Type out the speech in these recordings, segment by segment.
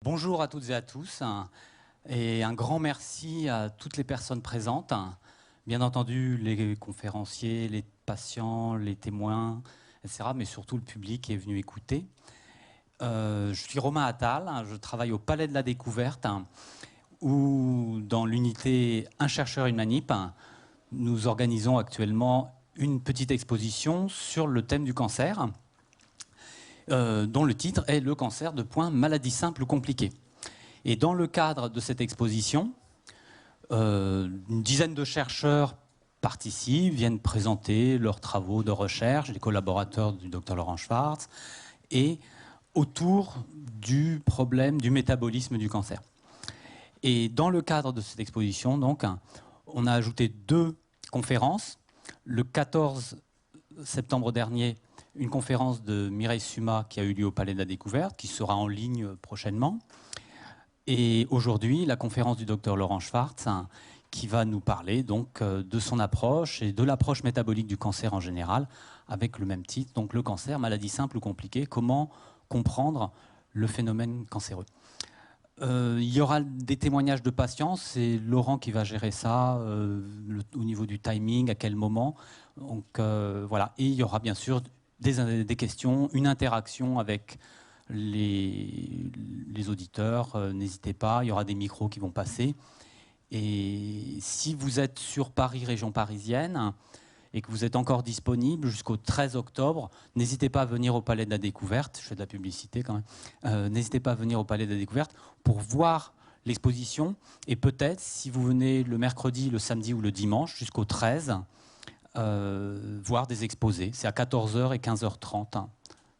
Bonjour à toutes et à tous, et un grand merci à toutes les personnes présentes. Bien entendu, les conférenciers, les patients, les témoins, etc., mais surtout le public qui est venu écouter. Je suis Romain Attal, je travaille au Palais de la Découverte, où dans l'unité Un chercheur, une manip, nous organisons actuellement une petite exposition sur le thème du cancer, dont le titre est « Le cancer de points, maladie simple ou compliquée ». Et dans le cadre de cette exposition, une dizaine de chercheurs participent, viennent présenter leurs travaux de recherche, les collaborateurs du Dr Laurent Schwartz, et autour du problème du métabolisme du cancer. Et dans le cadre de cette exposition, donc, on a ajouté 2 conférences. Le 14 septembre dernier, une conférence de Mireille Suma qui a eu lieu au Palais de la Découverte, qui sera en ligne prochainement. Et aujourd'hui, la conférence du Dr Laurent Schwartz, qui va nous parler donc de son approche et de l'approche métabolique du cancer en général, avec le même titre, donc le cancer, maladie simple ou compliquée, comment comprendre le phénomène cancéreux. Il y aura des témoignages de patients, c'est Laurent qui va gérer ça, au niveau du timing, à quel moment. Donc voilà, et il y aura bien sûr des questions, une interaction avec les auditeurs, n'hésitez pas, il y aura des micros qui vont passer. Et si vous êtes sur Paris, région parisienne, et que vous êtes encore disponible jusqu'au 13 octobre, n'hésitez pas à venir au Palais de la Découverte, je fais de la publicité quand même, n'hésitez pas à venir au Palais de la Découverte pour voir l'exposition, et peut-être, si vous venez le mercredi, le samedi ou le dimanche, jusqu'au 13, voir des exposés. C'est à 14h et 15h30.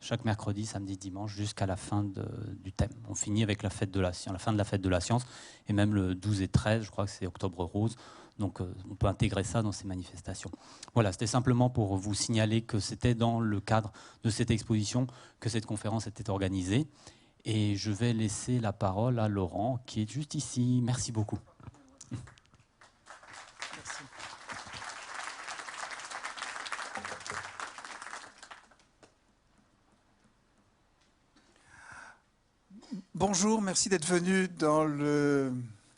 Chaque mercredi, samedi, dimanche, jusqu'à la fin du thème. On finit avec la fête de la science, la fin de la fête de la science, et même le 12 et 13, je crois que c'est Octobre Rose, donc on peut intégrer ça dans ces manifestations. Voilà, c'était simplement pour vous signaler que c'était dans le cadre de cette exposition que cette conférence était organisée, et je vais laisser la parole à Laurent, qui est juste ici. Merci beaucoup. Bonjour, merci d'être venu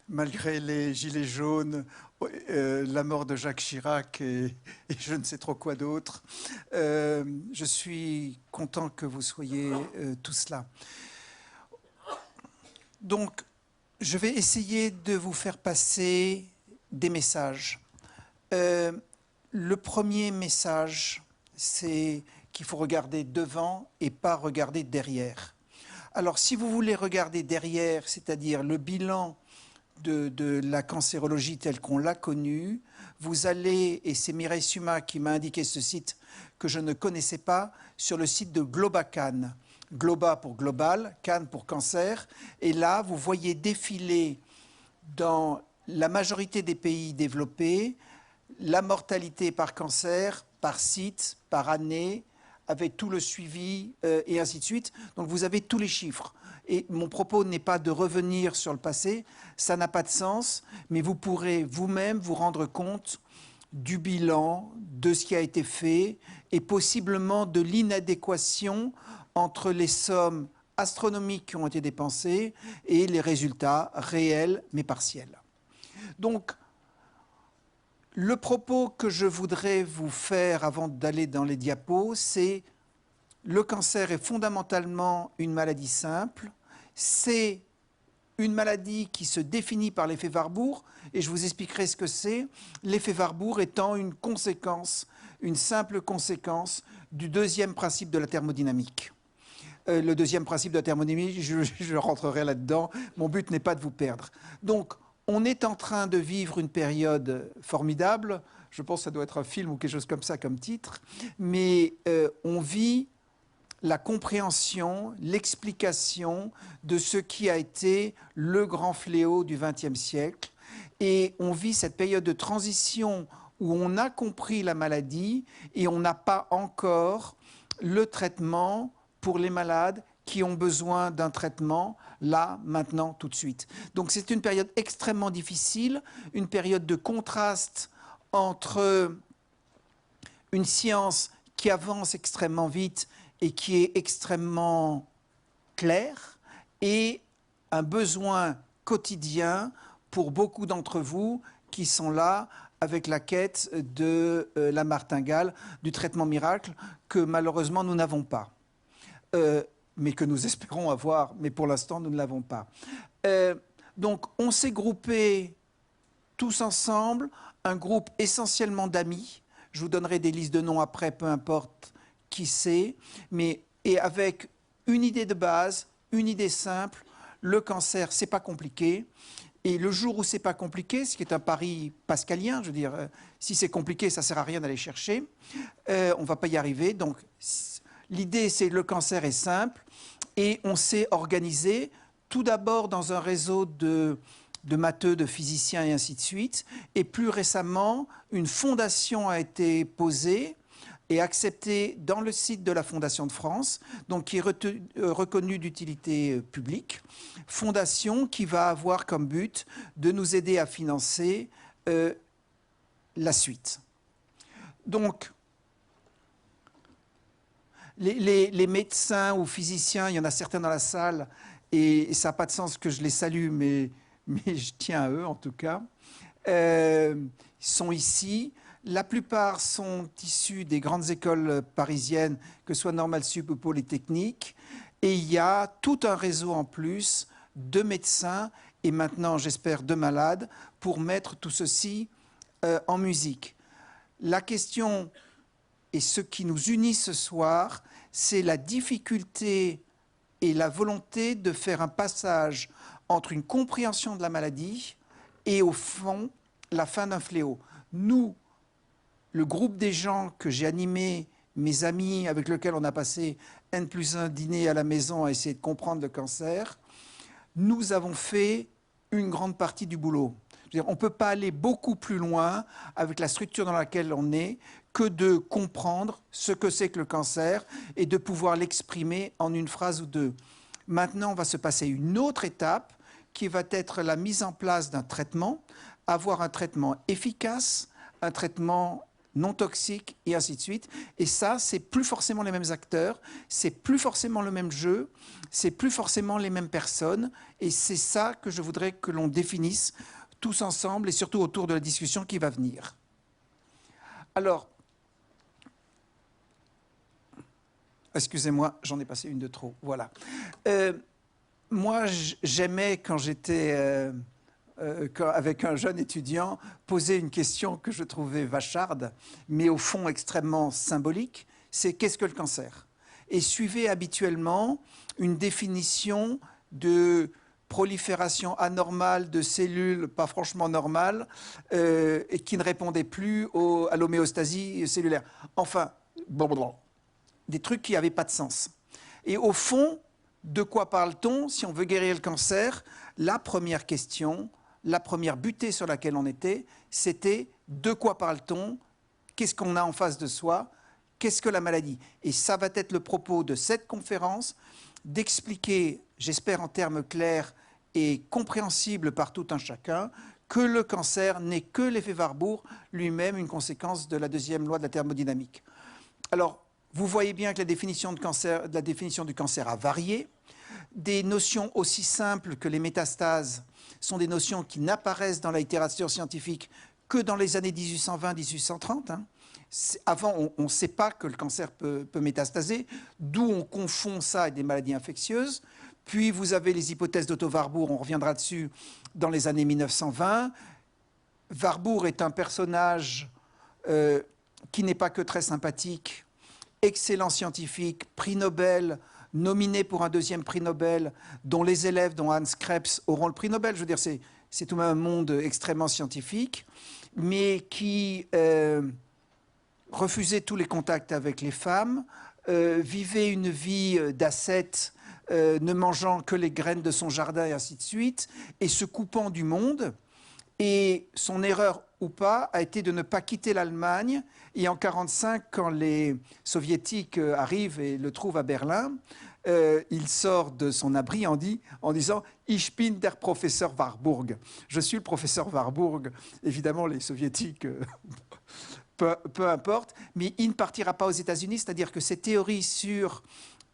malgré les gilets jaunes, la mort de Jacques Chirac et je ne sais trop quoi d'autre. Je suis content que vous soyez tous là. Donc, je vais essayer de vous faire passer des messages. Le premier message, c'est qu'il faut regarder devant et pas regarder derrière. Alors, si vous voulez regarder derrière, c'est-à-dire le bilan de la cancérologie telle qu'on l'a connue, vous allez, et c'est Mireille Suma qui m'a indiqué ce site que je ne connaissais pas, sur le site de GlobaCan. Globa pour global, Can pour cancer. Et là, vous voyez défiler dans la majorité des pays développés la mortalité par cancer, par site, par année, avec tout le suivi et ainsi de suite. Donc vous avez tous les chiffres. Et mon propos n'est pas de revenir sur le passé, ça n'a pas de sens, mais vous pourrez vous-même vous rendre compte du bilan, de ce qui a été fait, et possiblement de l'inadéquation entre les sommes astronomiques qui ont été dépensées et les résultats réels mais partiels. Donc, le propos que je voudrais vous faire avant d'aller dans les diapos, c'est le cancer est fondamentalement une maladie simple. C'est une maladie qui se définit par l'effet Warburg, et je vous expliquerai ce que c'est, l'effet Warburg étant une conséquence, une simple conséquence du deuxième principe de la thermodynamique. Le deuxième principe de la thermodynamique, je rentrerai là-dedans, mon but n'est pas de vous perdre. Donc, on est en train de vivre une période formidable, je pense que ça doit être un film ou quelque chose comme ça comme titre, mais on vit la compréhension, l'explication de ce qui a été le grand fléau du XXe siècle. Et on vit cette période de transition où on a compris la maladie et on n'a pas encore le traitement pour les malades qui ont besoin d'un traitement là, maintenant, tout de suite. Donc c'est une période extrêmement difficile, une période de contraste entre une science qui avance extrêmement vite et qui est extrêmement claire, et un besoin quotidien pour beaucoup d'entre vous qui sont là avec la quête de la martingale, du traitement miracle que malheureusement nous n'avons pas, mais que nous espérons avoir, mais pour l'instant nous ne l'avons pas. Donc on s'est groupés tous ensemble, un groupe essentiellement d'amis. Je vous donnerai des listes de noms après, peu importe qui c'est, mais et avec une idée de base, une idée simple. Le cancer, c'est pas compliqué. Et le jour où c'est pas compliqué, ce qui est un pari pascalien, je veux dire, si c'est compliqué, ça sert à rien d'aller chercher. On va pas y arriver. Donc l'idée, c'est le cancer est simple et on s'est organisé tout d'abord dans un réseau de matheux, de physiciens et ainsi de suite. Et plus récemment, une fondation a été posée et acceptée dans le site de la Fondation de France, donc qui est reconnue d'utilité publique. Fondation qui va avoir comme but de nous aider à financer la suite. Donc, les médecins ou physiciens, il y en a certains dans la salle, et ça n'a pas de sens que je les salue, mais je tiens à eux en tout cas, sont ici. La plupart sont issus des grandes écoles parisiennes, que ce soit Normal Sup ou Polytechnique. Et il y a tout un réseau en plus de médecins et maintenant, j'espère, de malades pour mettre tout ceci en musique. La question et ce qui nous unit ce soir, c'est la difficulté et la volonté de faire un passage entre une compréhension de la maladie et, au fond, la fin d'un fléau. Nous, le groupe des gens que j'ai animé, mes amis avec lesquels on a passé N+1 dîner à la maison à essayer de comprendre le cancer, nous avons fait une grande partie du boulot. Je veux dire, on ne peut pas aller beaucoup plus loin avec la structure dans laquelle on est que de comprendre ce que c'est que le cancer et de pouvoir l'exprimer en une phrase ou deux. Maintenant, on va se passer une autre étape qui va être la mise en place d'un traitement, avoir un traitement efficace, un traitement non toxique et ainsi de suite. Et ça, c'est plus forcément les mêmes acteurs, c'est plus forcément le même jeu, c'est plus forcément les mêmes personnes. Et c'est ça que je voudrais que l'on définisse tous ensemble et surtout autour de la discussion qui va venir. Alors, excusez-moi, j'en ai passé une de trop. Voilà. Moi, j'aimais quand j'étais avec un jeune étudiant, poser une question que je trouvais vacharde, mais au fond extrêmement symbolique, c'est qu'est-ce que le cancer? Et suivez habituellement une définition de prolifération anormale de cellules pas franchement normales et qui ne répondait plus à l'homéostasie cellulaire. Enfin, des trucs qui n'avaient pas de sens. Et au fond, de quoi parle-t-on si on veut guérir le cancer? La première question, la première butée sur laquelle on était, c'était de quoi parle-t-on? Qu'est-ce qu'on a en face de soi? Qu'est-ce que la maladie? Et ça va être le propos de cette conférence, d'expliquer, j'espère en termes clairs et compréhensibles par tout un chacun, que le cancer n'est que l'effet Warburg, lui-même une conséquence de la deuxième loi de la thermodynamique. Alors, vous voyez bien que la définition du cancer a varié. Des notions aussi simples que les métastases sont des notions qui n'apparaissent dans la littérature scientifique que dans les années 1820-1830. Hein. Avant, on ne sait pas que le cancer peut métastaser, d'où on confond ça avec des maladies infectieuses. Puis vous avez les hypothèses d'Otto Warburg, on reviendra dessus, dans les années 1920. Warburg est un personnage qui n'est pas que très sympathique, excellent scientifique, prix Nobel, nominé pour un deuxième prix Nobel, dont les élèves, dont Hans Krebs, auront le prix Nobel. Je veux dire, c'est tout de même un monde extrêmement scientifique, mais qui refusait tous les contacts avec les femmes, vivait une vie d'ascète, ne mangeant que les graines de son jardin et ainsi de suite, et se coupant du monde. Et son erreur ou pas a été de ne pas quitter l'Allemagne. Et en 1945, quand les soviétiques arrivent et le trouvent à Berlin, il sort de son abri en disant « Ich bin der Professor Warburg ». Je suis le professeur Warburg. Évidemment, les soviétiques, peu importe, mais il ne partira pas aux États-Unis. C'est-à-dire que ces théories sur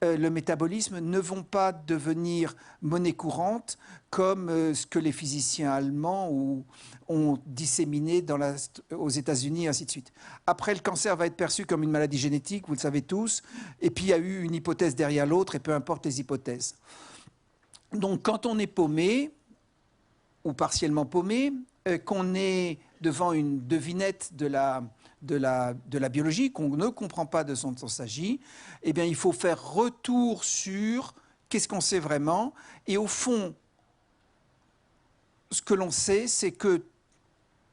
le métabolisme ne vont pas devenir monnaie courante comme ce que les physiciens allemands ont disséminé aux États-Unis, et ainsi de suite. Après, le cancer va être perçu comme une maladie génétique, vous le savez tous, et puis il y a eu une hypothèse derrière l'autre, et peu importe les hypothèses. Donc, quand on est paumé, ou partiellement paumé, qu'on est devant une devinette de la biologie, qu'on ne comprend pas de ce dont il s'agit, eh bien, il faut faire retour sur qu'est-ce qu'on sait vraiment. Et au fond, ce que l'on sait, c'est que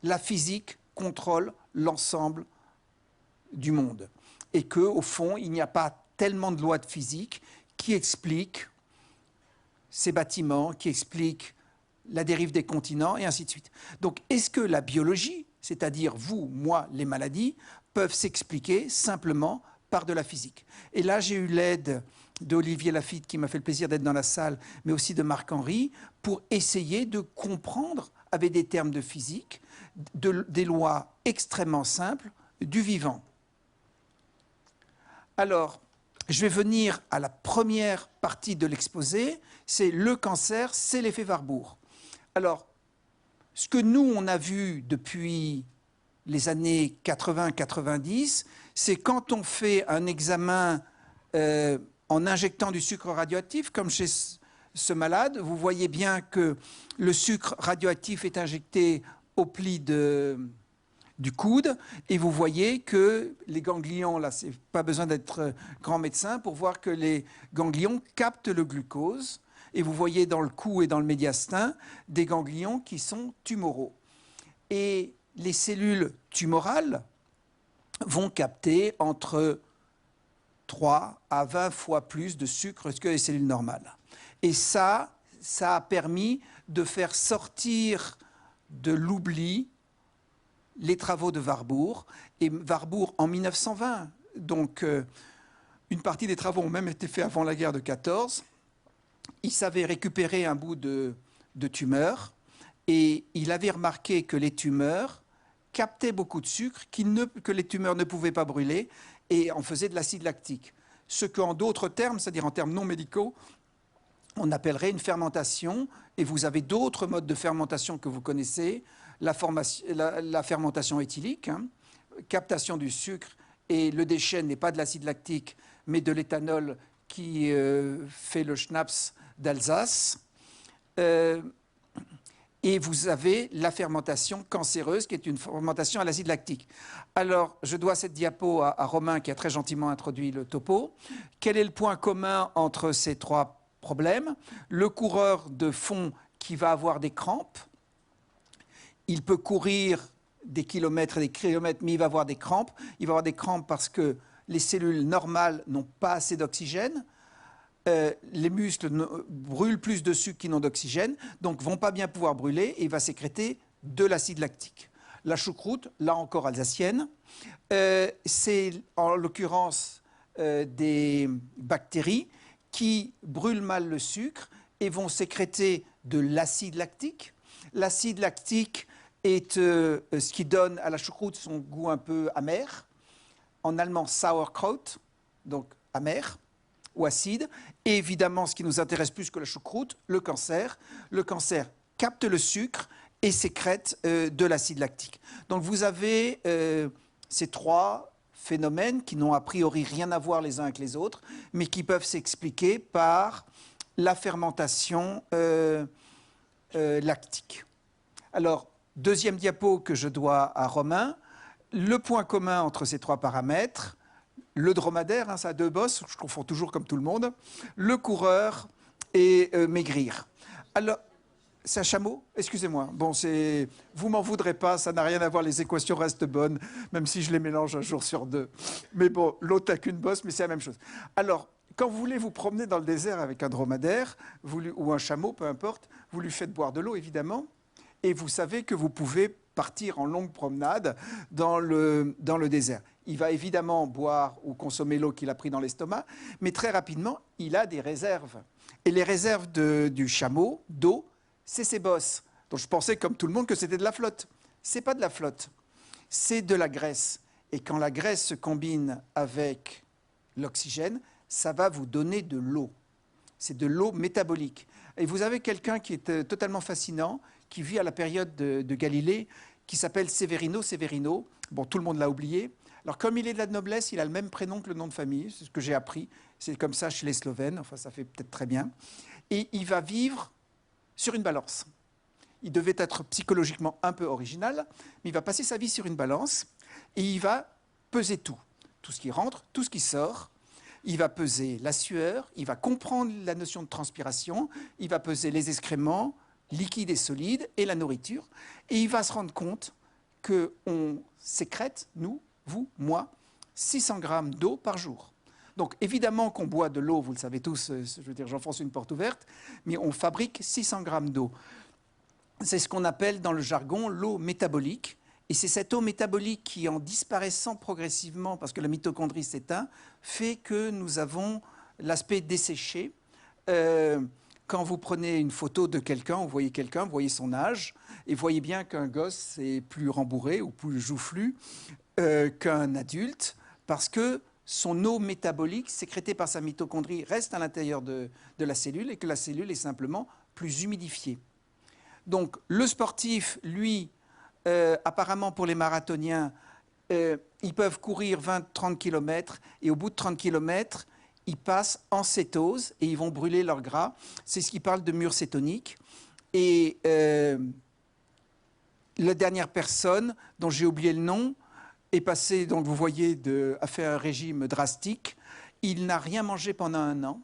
la physique contrôle l'ensemble du monde. Et qu'au fond, il n'y a pas tellement de lois de physique qui expliquent ces bâtiments, qui expliquent la dérive des continents, et ainsi de suite. Donc, est-ce que la biologie, c'est-à-dire vous, moi, les maladies, peuvent s'expliquer simplement par de la physique? Et là, j'ai eu l'aide d'Olivier Lafitte, qui m'a fait le plaisir d'être dans la salle, mais aussi de Marc-Henri, pour essayer de comprendre, avec des termes de physique, des lois extrêmement simples du vivant. Alors, je vais venir à la première partie de l'exposé, c'est le cancer, c'est l'effet Warburg. Alors, ce que nous, on a vu depuis les années 80-90, c'est quand on fait un examen en injectant du sucre radioactif, comme chez ce malade, vous voyez bien que le sucre radioactif est injecté au pli du coude, et vous voyez que les ganglions, là, c'est pas besoin d'être grand médecin pour voir que les ganglions captent le glucose, et vous voyez dans le cou et dans le médiastin des ganglions qui sont tumoraux. Et les cellules tumorales vont capter entre 3 à 20 fois plus de sucre que les cellules normales. Et ça a permis de faire sortir de l'oubli les travaux de Warburg. Et Warburg en 1920, donc une partie des travaux ont même été faits avant la guerre de 14. Il savait récupérer un bout de tumeur et il avait remarqué que les tumeurs captaient beaucoup de sucre que les tumeurs ne pouvaient pas brûler et en faisaient de l'acide lactique. Ce qu'en d'autres termes, c'est-à-dire en termes non médicaux, on appellerait une fermentation. Et vous avez d'autres modes de fermentation que vous connaissez. La fermentation éthylique, hein, captation du sucre, et le déchet n'est pas de l'acide lactique, mais de l'éthanol qui fait le schnapps d'Alsace. Et vous avez la fermentation cancéreuse, qui est une fermentation à l'acide lactique. Alors, je dois cette diapo à Romain, qui a très gentiment introduit le topo. Quel est le point commun entre ces trois problèmes? Le coureur de fond qui va avoir des crampes. Il peut courir des kilomètres et des kilomètres, mais il va avoir des crampes. Il va avoir des crampes parce que les cellules normales n'ont pas assez d'oxygène. Les muscles brûlent plus de sucre qu'ils n'ont d'oxygène, donc ne vont pas bien pouvoir brûler et il va sécréter de l'acide lactique. La choucroute, là encore alsacienne, c'est en l'occurrence des bactéries qui brûlent mal le sucre et vont sécréter de l'acide lactique. L'acide lactique est ce qui donne à la choucroute son goût un peu amer. En allemand, sauerkraut, donc amer ou acide. Et évidemment, ce qui nous intéresse plus que la choucroute, le cancer. Le cancer capte le sucre et sécrète de l'acide lactique. Donc vous avez ces trois phénomènes qui n'ont a priori rien à voir les uns avec les autres, mais qui peuvent s'expliquer par la fermentation lactique. Alors, deuxième diapo que je dois à Romain, le point commun entre ces trois paramètres, le dromadaire, hein, ça a deux bosses, je confonds toujours comme tout le monde, le coureur et maigrir. Alors, c'est un chameau? Excusez-moi. Bon, vous m'en voudrez pas, ça n'a rien à voir, les équations restent bonnes, même si je les mélange un jour sur deux. Mais bon, l'autre n'a qu'une bosse, mais c'est la même chose. Alors, quand vous voulez vous promener dans le désert avec un dromadaire, ou un chameau, peu importe, vous lui faites boire de l'eau, évidemment, et vous savez que vous pouvez partir en longue promenade dans le désert. Il va évidemment boire ou consommer l'eau qu'il a pris dans l'estomac, mais très rapidement, il a des réserves. Et les réserves du chameau, d'eau, c'est ses bosses. Donc je pensais, comme tout le monde, que c'était de la flotte. Ce n'est pas de la flotte, c'est de la graisse. Et quand la graisse se combine avec l'oxygène, ça va vous donner de l'eau. C'est de l'eau métabolique. Et vous avez quelqu'un qui est totalement fascinant, qui vit à la période de Galilée, qui s'appelle Severino Severino. Bon, tout le monde l'a oublié. Alors, comme il est de la noblesse, il a le même prénom que le nom de famille. C'est ce que j'ai appris. C'est comme ça chez les Slovènes. Enfin, ça fait peut-être très bien. Et il va vivre sur une balance. Il devait être psychologiquement un peu original, mais il va passer sa vie sur une balance et il va peser tout. Tout ce qui rentre, tout ce qui sort. Il va peser la sueur, il va comprendre la notion de transpiration, il va peser les excréments, liquides et solides, et la nourriture. Et il va se rendre compte qu'on sécrète, nous, vous, moi, 600 grammes d'eau par jour. Donc évidemment qu'on boit de l'eau, vous le savez tous, je veux dire, j'enfonce une porte ouverte, mais on fabrique 600 grammes d'eau. C'est ce qu'on appelle dans le jargon l'eau métabolique. Et c'est cette eau métabolique qui, en disparaissant progressivement, parce que la mitochondrie s'éteint, fait que nous avons l'aspect desséché. Quand vous prenez une photo de quelqu'un, vous voyez son âge, et vous voyez bien qu'un gosse est plus rembourré ou plus joufflu qu'un adulte, parce que son eau métabolique, sécrétée par sa mitochondrie, reste à l'intérieur de la cellule, et que la cellule est simplement plus humidifiée. Donc le sportif, lui, apparemment pour les marathoniens, ils peuvent courir 20-30 km et au bout de 30 km, ils passent en cétose et ils vont brûler leur gras. C'est ce qui parle de mur cétonique. Et la dernière personne, dont j'ai oublié le nom, est passé, donc vous voyez, a fait un régime drastique. Il n'a rien mangé pendant un an,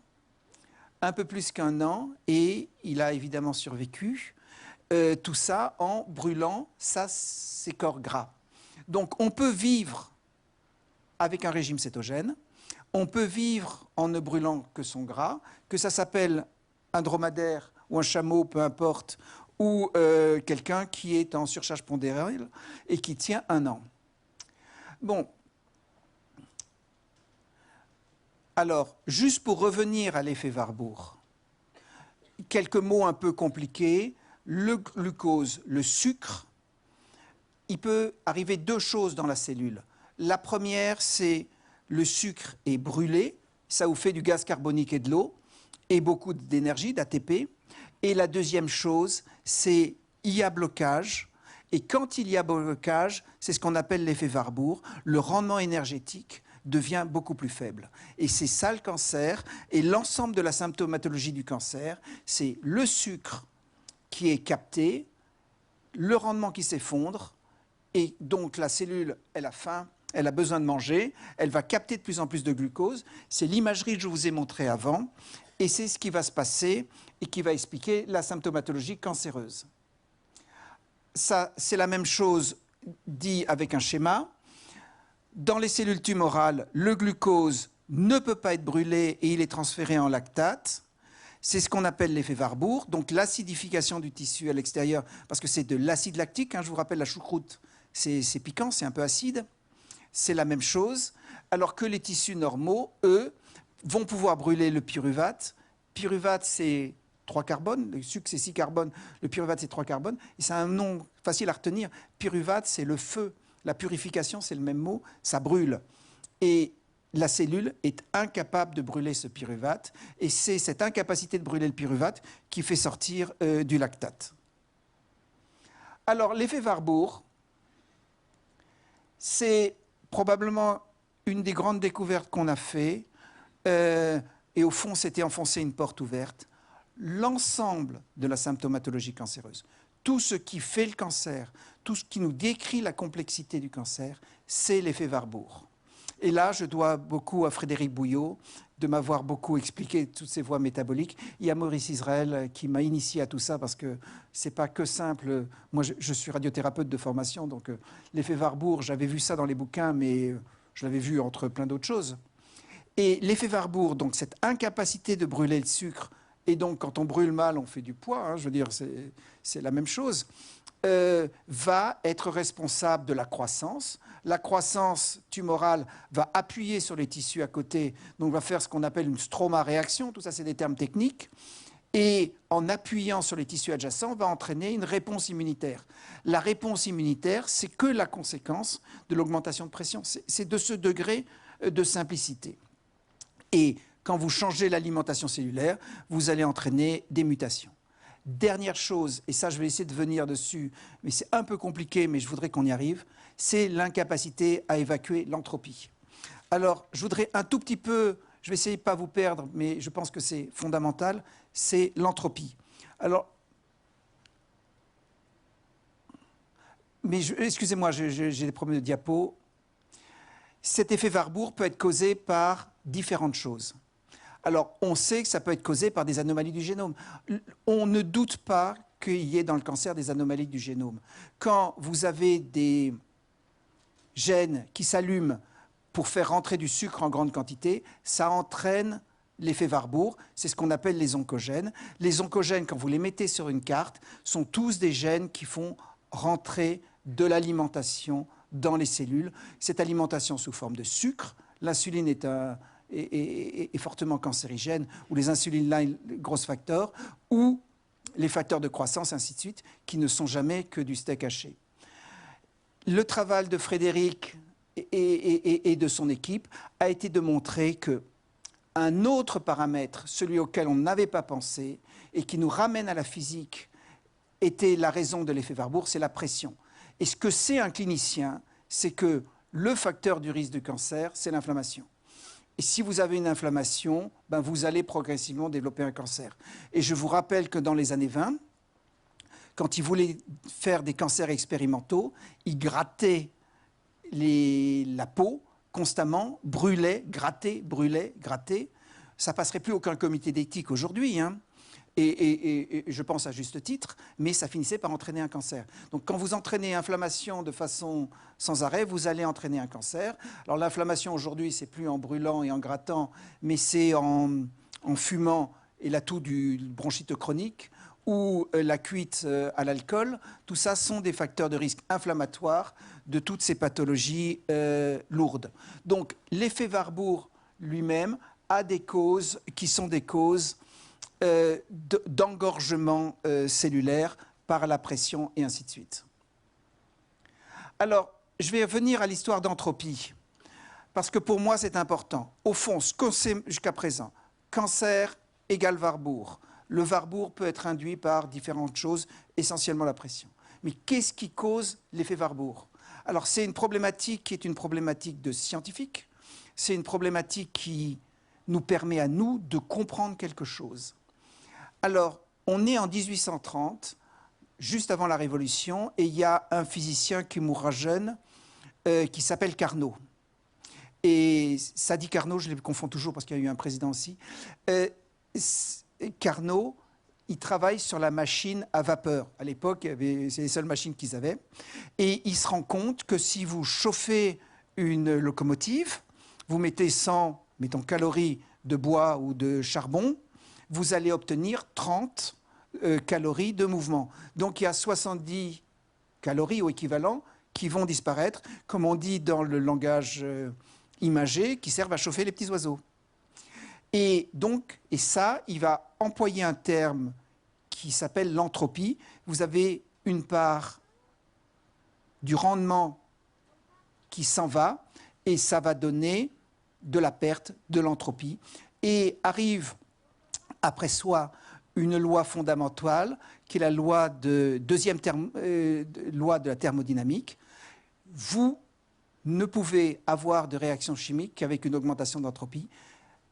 un peu plus qu'un an, et il a évidemment survécu. Tout ça en brûlant ses corps gras. Donc on peut vivre avec un régime cétogène, on peut vivre en ne brûlant que son gras, que ça s'appelle un dromadaire ou un chameau, peu importe, ou quelqu'un qui est en surcharge pondérale et qui tient un an. Bon. Alors, juste pour revenir à l'effet Warburg, quelques mots un peu compliqués. Le glucose, le sucre, il peut arriver deux choses dans la cellule. La première, c'est le sucre est brûlé, ça vous fait du gaz carbonique et de l'eau, et beaucoup d'énergie, d'ATP. Et la deuxième chose, c'est il y a blocage. Et quand il y a blocage, c'est ce qu'on appelle l'effet Warburg, le rendement énergétique devient beaucoup plus faible. Et c'est ça le cancer. Et l'ensemble de la symptomatologie du cancer, c'est le sucre qui est capté, le rendement qui s'effondre, et donc la cellule, elle a faim, elle a besoin de manger, elle va capter de plus en plus de glucose. C'est l'imagerie que je vous ai montrée avant, et c'est ce qui va se passer et qui va expliquer la symptomatologie cancéreuse. Ça, c'est la même chose dit avec un schéma. Dans les cellules tumorales, le glucose ne peut pas être brûlé et il est transféré en lactate. C'est ce qu'on appelle l'effet Warburg, donc l'acidification du tissu à l'extérieur, parce que c'est de l'acide lactique, hein, je vous rappelle la choucroute, c'est piquant, c'est un peu acide, c'est la même chose, alors que les tissus normaux, eux, vont pouvoir brûler le pyruvate. Pyruvate, c'est 3 carbones, le sucre c'est 6 carbones, le pyruvate c'est 3 carbones, et c'est un nom facile à retenir. Pyruvate, c'est le feu, la purification, c'est le même mot, ça brûle. Et la cellule est incapable de brûler ce pyruvate, et c'est cette incapacité de brûler le pyruvate qui fait sortir du lactate. Alors, l'effet Warburg, c'est probablement une des grandes découvertes qu'on a fait, et au fond, c'était enfoncer une porte ouverte. L'ensemble de la symptomatologie cancéreuse, tout ce qui fait le cancer, tout ce qui nous décrit la complexité du cancer, c'est l'effet Warburg. Et là, je dois beaucoup à Frédéric Bouillot de m'avoir beaucoup expliqué toutes ces voies métaboliques. Il y a Maurice Israël qui m'a initié à tout ça parce que c'est pas que simple. Moi, je suis radiothérapeute de formation, donc l'effet Warburg, j'avais vu ça dans les bouquins, mais je l'avais vu entre plein d'autres choses. Et l'effet Warburg, donc cette incapacité de brûler le sucre, et donc quand on brûle mal, on fait du poids, hein, je veux dire, c'est la même chose, va être responsable de la croissance. La croissance tumorale va appuyer sur les tissus à côté, donc va faire ce qu'on appelle une stroma-réaction, tout ça c'est des termes techniques, et en appuyant sur les tissus adjacents, va entraîner une réponse immunitaire. La réponse immunitaire, c'est que la conséquence de l'augmentation de pression, c'est de ce degré de simplicité. Et quand vous changez l'alimentation cellulaire, vous allez entraîner des mutations. Dernière chose, et ça je vais essayer de venir dessus, mais c'est un peu compliqué, mais je voudrais qu'on y arrive, c'est l'incapacité à évacuer l'entropie. Alors, je voudrais un tout petit peu, je vais essayer de ne pas vous perdre, mais je pense que c'est fondamental, c'est l'entropie. Alors, mais excusez-moi, j'ai des problèmes de diapo. Cet effet Warburg peut être causé par différentes choses. Alors, on sait que ça peut être causé par des anomalies du génome. On ne doute pas qu'il y ait dans le cancer des anomalies du génome. Quand vous avez des gènes qui s'allument pour faire rentrer du sucre en grande quantité, ça entraîne l'effet Warburg, c'est ce qu'on appelle les oncogènes. Les oncogènes, quand vous les mettez sur une carte, sont tous des gènes qui font rentrer de l'alimentation dans les cellules. Cette alimentation sous forme de sucre, l'insuline est fortement cancérigène, ou les insulines line growth factors, ou les facteurs de croissance, ainsi de suite, qui ne sont jamais que du steak haché. Le travail de Frédéric et de son équipe a été de montrer qu'un autre paramètre, celui auquel on n'avait pas pensé, et qui nous ramène à la physique, était la raison de l'effet Warburg, c'est la pression. Et ce que sait un clinicien, c'est que le facteur du risque de cancer, c'est l'inflammation. Et si vous avez une inflammation, ben vous allez progressivement développer un cancer. Et je vous rappelle que dans les années 20, quand ils voulaient faire des cancers expérimentaux, ils grattaient la peau constamment, brûlaient, grattaient, brûlaient, grattaient. Ça ne passerait plus aucun comité d'éthique aujourd'hui, hein. Et je pense à juste titre, mais ça finissait par entraîner un cancer. Donc quand vous entraînez inflammation de façon sans arrêt, vous allez entraîner un cancer. Alors l'inflammation aujourd'hui, c'est plus en brûlant et en grattant, mais c'est en fumant, et l'atout du bronchite chronique, ou la cuite à l'alcool. Tout ça sont des facteurs de risque inflammatoires de toutes ces pathologies lourdes. Donc l'effet Warburg lui-même a des causes qui sont des causes d'engorgement cellulaire par la pression et ainsi de suite. Alors, je vais revenir à l'histoire d'entropie, parce que pour moi c'est important. Au fond, ce qu'on sait jusqu'à présent, cancer égale Warburg. Le Warburg peut être induit par différentes choses, essentiellement la pression. Mais qu'est-ce qui cause l'effet Warburg? Alors c'est une problématique qui est une problématique de scientifique, c'est une problématique qui nous permet à nous de comprendre quelque chose. Alors, on est en 1830, juste avant la Révolution, et il y a un physicien qui mourra jeune, qui s'appelle Carnot. Et Sadi Carnot, je les confonds toujours parce qu'il y a eu un président aussi. Carnot, il travaille sur la machine à vapeur. À l'époque, c'est les seules machines qu'ils avaient. Et il se rend compte que si vous chauffez une locomotive, vous mettez 100, mettons, calories de bois ou de charbon, vous allez obtenir 30 calories de mouvement. Donc il y a 70 calories ou équivalent qui vont disparaître, comme on dit dans le langage imagé, qui servent à chauffer les petits oiseaux. Et donc, et ça, il va employer un terme qui s'appelle l'entropie. Vous avez une part du rendement qui s'en va, et ça va donner de la perte, de l'entropie. Et arrive après soi une loi fondamentale, qui est la loi de loi de la thermodynamique. Vous ne pouvez avoir de réaction chimique qu'avec une augmentation d'entropie.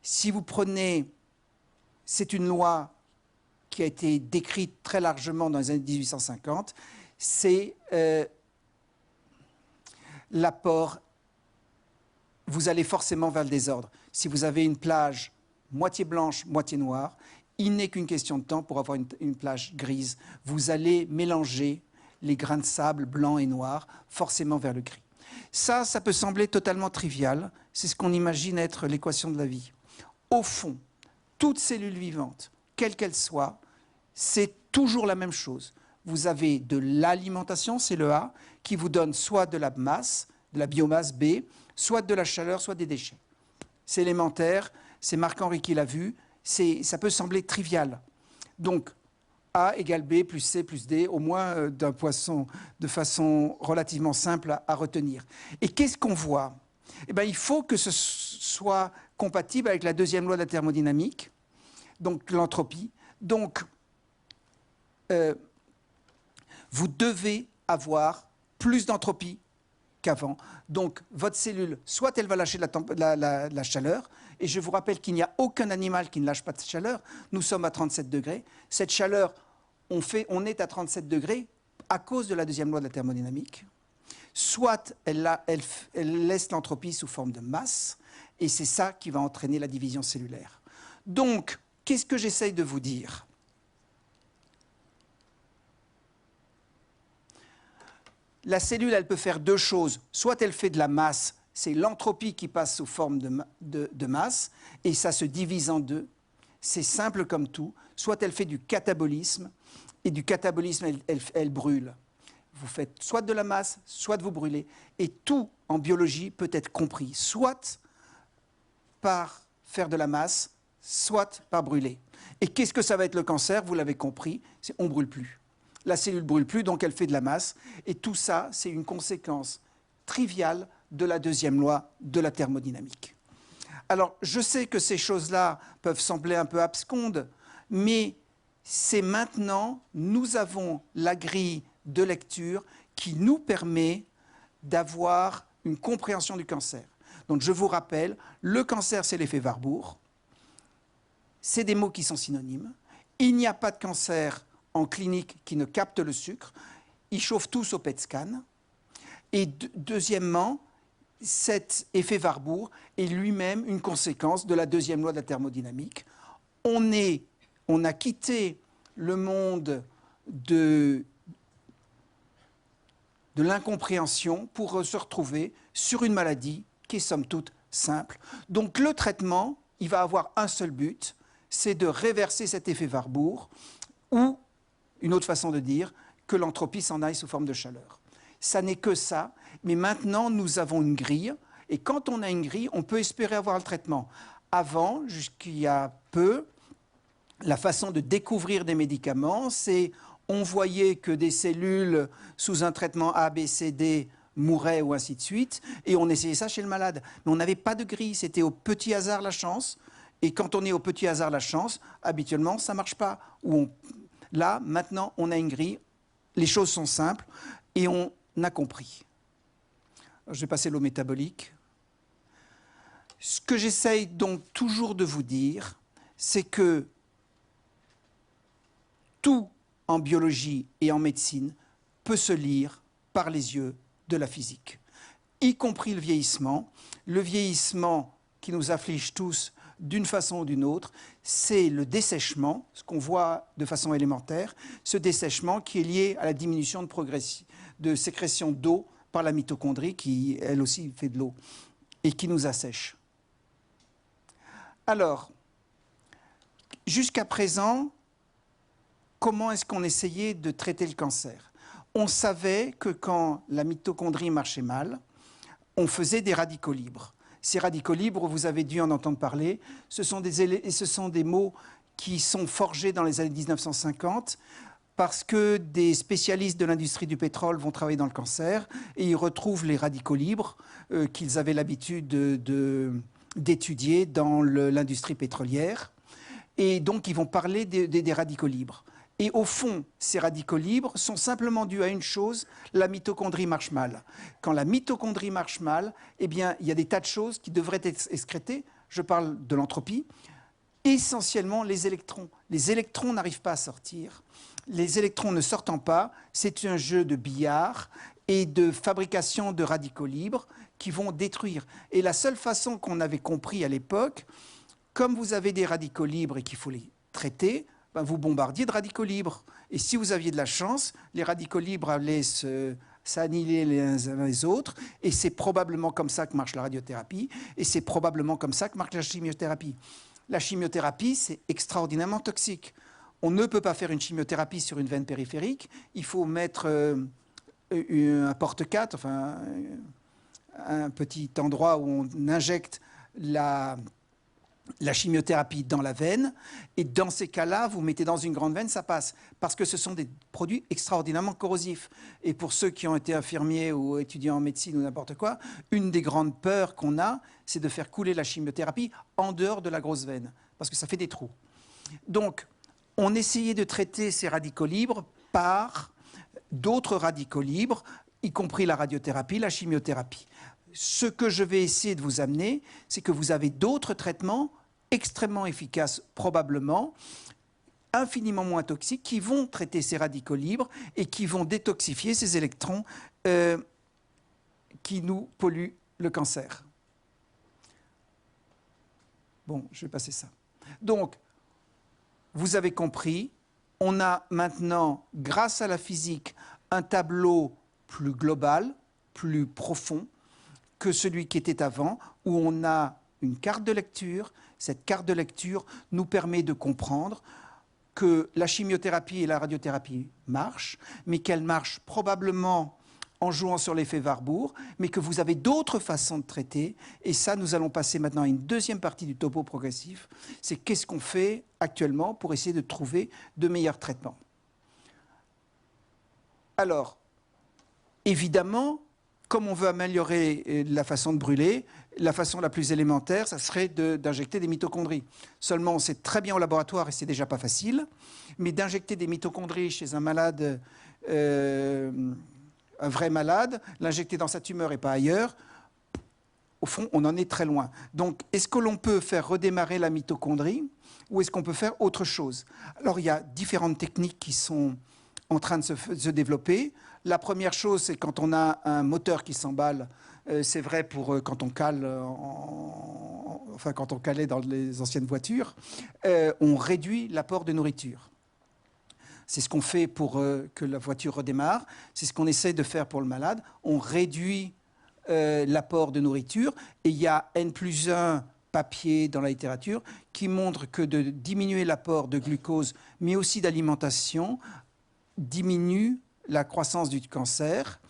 Si vous prenez, c'est une loi qui a été décrite très largement dans les années 1850, c'est l'apport, vous allez forcément vers le désordre. Si vous avez une plage moitié blanche, moitié noire, il n'est qu'une question de temps pour avoir une plage grise. Vous allez mélanger les grains de sable blancs et noirs, forcément vers le gris. Ça peut sembler totalement trivial, c'est ce qu'on imagine être l'équation de la vie. Au fond, toute cellule vivante, quelle qu'elle soit, c'est toujours la même chose. Vous avez de l'alimentation, c'est le A, qui vous donne soit de la masse, de la biomasse B, soit de la chaleur, soit des déchets. C'est élémentaire, c'est Marc-Henri qui l'a vu, ça peut sembler trivial. Donc, A égale B plus C plus D, au moins de façon relativement simple à retenir. Et qu'est-ce qu'on voit? Eh bien, il faut que ce soit compatible avec la deuxième loi de la thermodynamique, donc l'entropie. Donc, vous devez avoir plus d'entropie qu'avant. Donc, votre cellule, soit elle va lâcher la chaleur, et je vous rappelle qu'il n'y a aucun animal qui ne lâche pas de chaleur. Nous sommes à 37 degrés. Cette chaleur, on est à 37 degrés à cause de la deuxième loi de la thermodynamique. Soit elle laisse l'entropie sous forme de masse, et c'est ça qui va entraîner la division cellulaire. Donc, qu'est-ce que j'essaye de vous dire ? La cellule, elle peut faire deux choses. Soit elle fait de la masse, c'est l'entropie qui passe sous forme de masse, et ça se divise en deux. C'est simple comme tout. Soit elle fait du catabolisme, et du catabolisme, elle brûle. Vous faites soit de la masse, soit vous brûlez. Et tout en biologie peut être compris, soit par faire de la masse, soit par brûler. Et qu'est-ce que ça va être le cancer? Vous l'avez compris, c'est on ne brûle plus. La cellule ne brûle plus, donc elle fait de la masse. Et tout ça, c'est une conséquence triviale de la deuxième loi de la thermodynamique. Alors, je sais que ces choses-là peuvent sembler un peu abscondes, mais c'est maintenant, nous avons la grille de lecture qui nous permet d'avoir une compréhension du cancer. Donc, je vous rappelle, le cancer, c'est l'effet Warburg. C'est des mots qui sont synonymes. Il n'y a pas de cancer en clinique qui ne capte le sucre. Ils chauffent tous au PET scan. Et deuxièmement, cet effet Warburg est lui-même une conséquence de la deuxième loi de la thermodynamique. On a quitté le monde de l'incompréhension pour se retrouver sur une maladie qui est somme toute simple. Donc le traitement, il va avoir un seul but, c'est de réverser cet effet Warburg, ou, une autre façon de dire, que l'entropie s'en aille sous forme de chaleur. Ça n'est que ça, mais maintenant nous avons une grille, et quand on a une grille, on peut espérer avoir le traitement. Avant, jusqu'il y a peu, la façon de découvrir des médicaments, c'est on voyait que des cellules sous un traitement A, B, C, D mouraient ou ainsi de suite, et on essayait ça chez le malade. Mais on n'avait pas de grille, c'était au petit hasard la chance, et quand on est au petit hasard la chance, habituellement, ça ne marche pas. Là, maintenant, on a une grille, les choses sont simples, et on a compris. Je vais passer l'eau métabolique. Ce que j'essaye donc toujours de vous dire, c'est que tout en biologie et en médecine peut se lire par les yeux de la physique, y compris le vieillissement. Le vieillissement qui nous afflige tous d'une façon ou d'une autre, c'est le dessèchement, ce qu'on voit de façon élémentaire, ce dessèchement qui est lié à la diminution de sécrétion d'eau par la mitochondrie, qui elle aussi fait de l'eau, et qui nous assèche. Alors, jusqu'à présent, comment est-ce qu'on essayait de traiter le cancer? On savait que quand la mitochondrie marchait mal, on faisait des radicaux libres. Ces radicaux libres, vous avez dû en entendre parler, ce sont des mots qui sont forgés dans les années 1950 parce que des spécialistes de l'industrie du pétrole vont travailler dans le cancer et ils retrouvent les radicaux libres qu'ils avaient l'habitude d'étudier dans l'industrie pétrolière. Et donc, ils vont parler des radicaux libres. Et au fond, ces radicaux libres sont simplement dus à une chose, la mitochondrie marche mal. Quand la mitochondrie marche mal, eh bien, il y a des tas de choses qui devraient être excrétées. Je parle de l'entropie. Essentiellement, les électrons. Les électrons n'arrivent pas à sortir. Les électrons ne sortant pas, c'est un jeu de billard et de fabrication de radicaux libres qui vont détruire. Et la seule façon qu'on avait compris à l'époque, comme vous avez des radicaux libres et qu'il faut les traiter, ben vous bombardiez de radicaux libres. Et si vous aviez de la chance, les radicaux libres allaient s'annihiler les uns les autres. Et c'est probablement comme ça que marche la radiothérapie. Et c'est probablement comme ça que marche la chimiothérapie. La chimiothérapie, c'est extraordinairement toxique. On ne peut pas faire une chimiothérapie sur une veine périphérique. Il faut mettre un porte-4, enfin un petit endroit où on injecte la chimiothérapie dans la veine, et dans ces cas-là, vous mettez dans une grande veine, ça passe, parce que ce sont des produits extraordinairement corrosifs. Et pour ceux qui ont été infirmiers ou étudiants en médecine ou n'importe quoi, une des grandes peurs qu'on a, c'est de faire couler la chimiothérapie en dehors de la grosse veine, parce que ça fait des trous. Donc, on essayait de traiter ces radicaux libres par d'autres radicaux libres, y compris la radiothérapie, la chimiothérapie. Ce que je vais essayer de vous amener, c'est que vous avez d'autres traitements extrêmement efficaces, probablement, infiniment moins toxiques, qui vont traiter ces radicaux libres et qui vont détoxifier ces électrons qui nous polluent le cancer. Bon, je vais passer ça. Donc, vous avez compris, on a maintenant, grâce à la physique, un tableau plus global, plus profond, que celui qui était avant, où on a une carte de lecture. Cette carte de lecture nous permet de comprendre que la chimiothérapie et la radiothérapie marchent, mais qu'elles marchent probablement en jouant sur l'effet Warburg, mais que vous avez d'autres façons de traiter. Et ça, nous allons passer maintenant à une deuxième partie du topo progressif. C'est qu'est-ce qu'on fait actuellement pour essayer de trouver de meilleurs traitements. Alors, évidemment, comme on veut améliorer la façon de brûler, la façon la plus élémentaire, ça serait d'injecter des mitochondries. Seulement, on sait très bien au laboratoire, et c'est déjà pas facile, mais d'injecter des mitochondries chez un malade, un vrai malade, l'injecter dans sa tumeur et pas ailleurs, au fond, on en est très loin. Donc, est-ce que l'on peut faire redémarrer la mitochondrie ou est-ce qu'on peut faire autre chose? Alors, il y a différentes techniques qui sont en train de se développer. La première chose, c'est quand on a un moteur qui s'emballe, c'est vrai pour quand on cale, enfin quand on calait dans les anciennes voitures, on réduit l'apport de nourriture. C'est ce qu'on fait pour que la voiture redémarre, c'est ce qu'on essaie de faire pour le malade. On réduit l'apport de nourriture et il y a N+1 papier dans la littérature qui montre que de diminuer l'apport de glucose, mais aussi d'alimentation, diminue la croissance du cancer.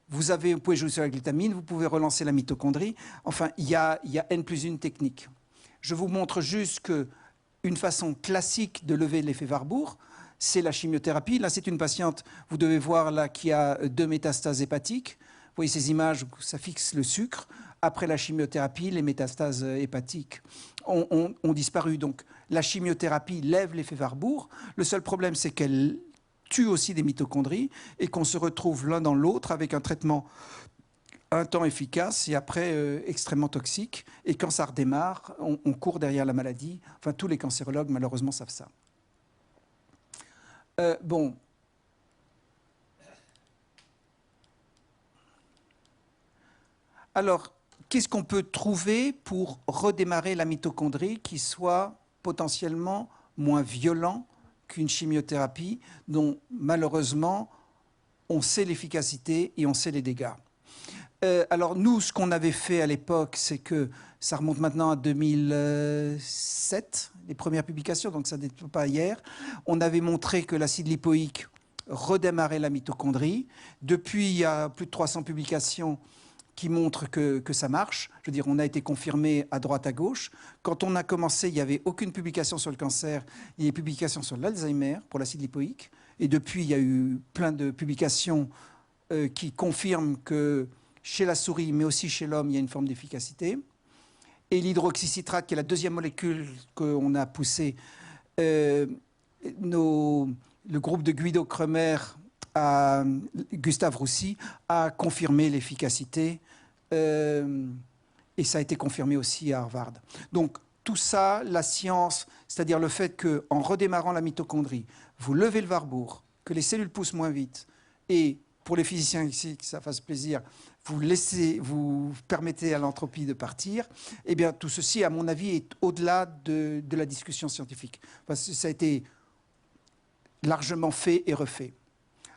Vous pouvez jouer sur la glutamine, vous pouvez relancer la mitochondrie. Enfin, il y a N+1 technique. Je vous montre juste qu'une façon classique de lever l'effet Warburg, c'est la chimiothérapie. Là, c'est une patiente, vous devez voir là, qui a 2 métastases hépatiques. Vous voyez ces images où ça fixe le sucre. Après la chimiothérapie, les métastases hépatiques ont disparu. Donc, la chimiothérapie lève l'effet Warburg. Le seul problème, c'est qu'elle tue aussi des mitochondries et qu'on se retrouve l'un dans l'autre avec un traitement un temps efficace et après extrêmement toxique. Et quand ça redémarre, on court derrière la maladie. Enfin, tous les cancérologues, malheureusement, savent ça. Bon. Alors, qu'est-ce qu'on peut trouver pour redémarrer la mitochondrie qui soit potentiellement moins violent qu'une chimiothérapie dont malheureusement on sait l'efficacité et on sait les dégâts. Alors nous, ce qu'on avait fait à l'époque, c'est que ça remonte maintenant à 2007, les premières publications, donc ça n'est pas hier. On avait montré que l'acide lipoïque redémarrait la mitochondrie. Depuis, il y a plus de 300 publications qui montrent que ça marche. Je veux dire, on a été confirmé à droite, à gauche. Quand on a commencé, il n'y avait aucune publication sur le cancer. Il y a des publications sur l'Alzheimer pour l'acide lipoïque. Et depuis, il y a eu plein de publications qui confirment que chez la souris, mais aussi chez l'homme, il y a une forme d'efficacité. Et l'hydroxycitrate, qui est la deuxième molécule qu'on a poussée, le groupe de Guido Kremer, Gustave Roussy, a confirmé l'efficacité et ça a été confirmé aussi à Harvard. Donc tout ça, la science, c'est-à-dire le fait qu'en redémarrant la mitochondrie, vous levez le Warburg, que les cellules poussent moins vite et pour les physiciens ici, que ça fasse plaisir, vous permettez à l'entropie de partir, eh bien tout ceci, à mon avis, est au-delà de la discussion scientifique. Parce que ça a été largement fait et refait.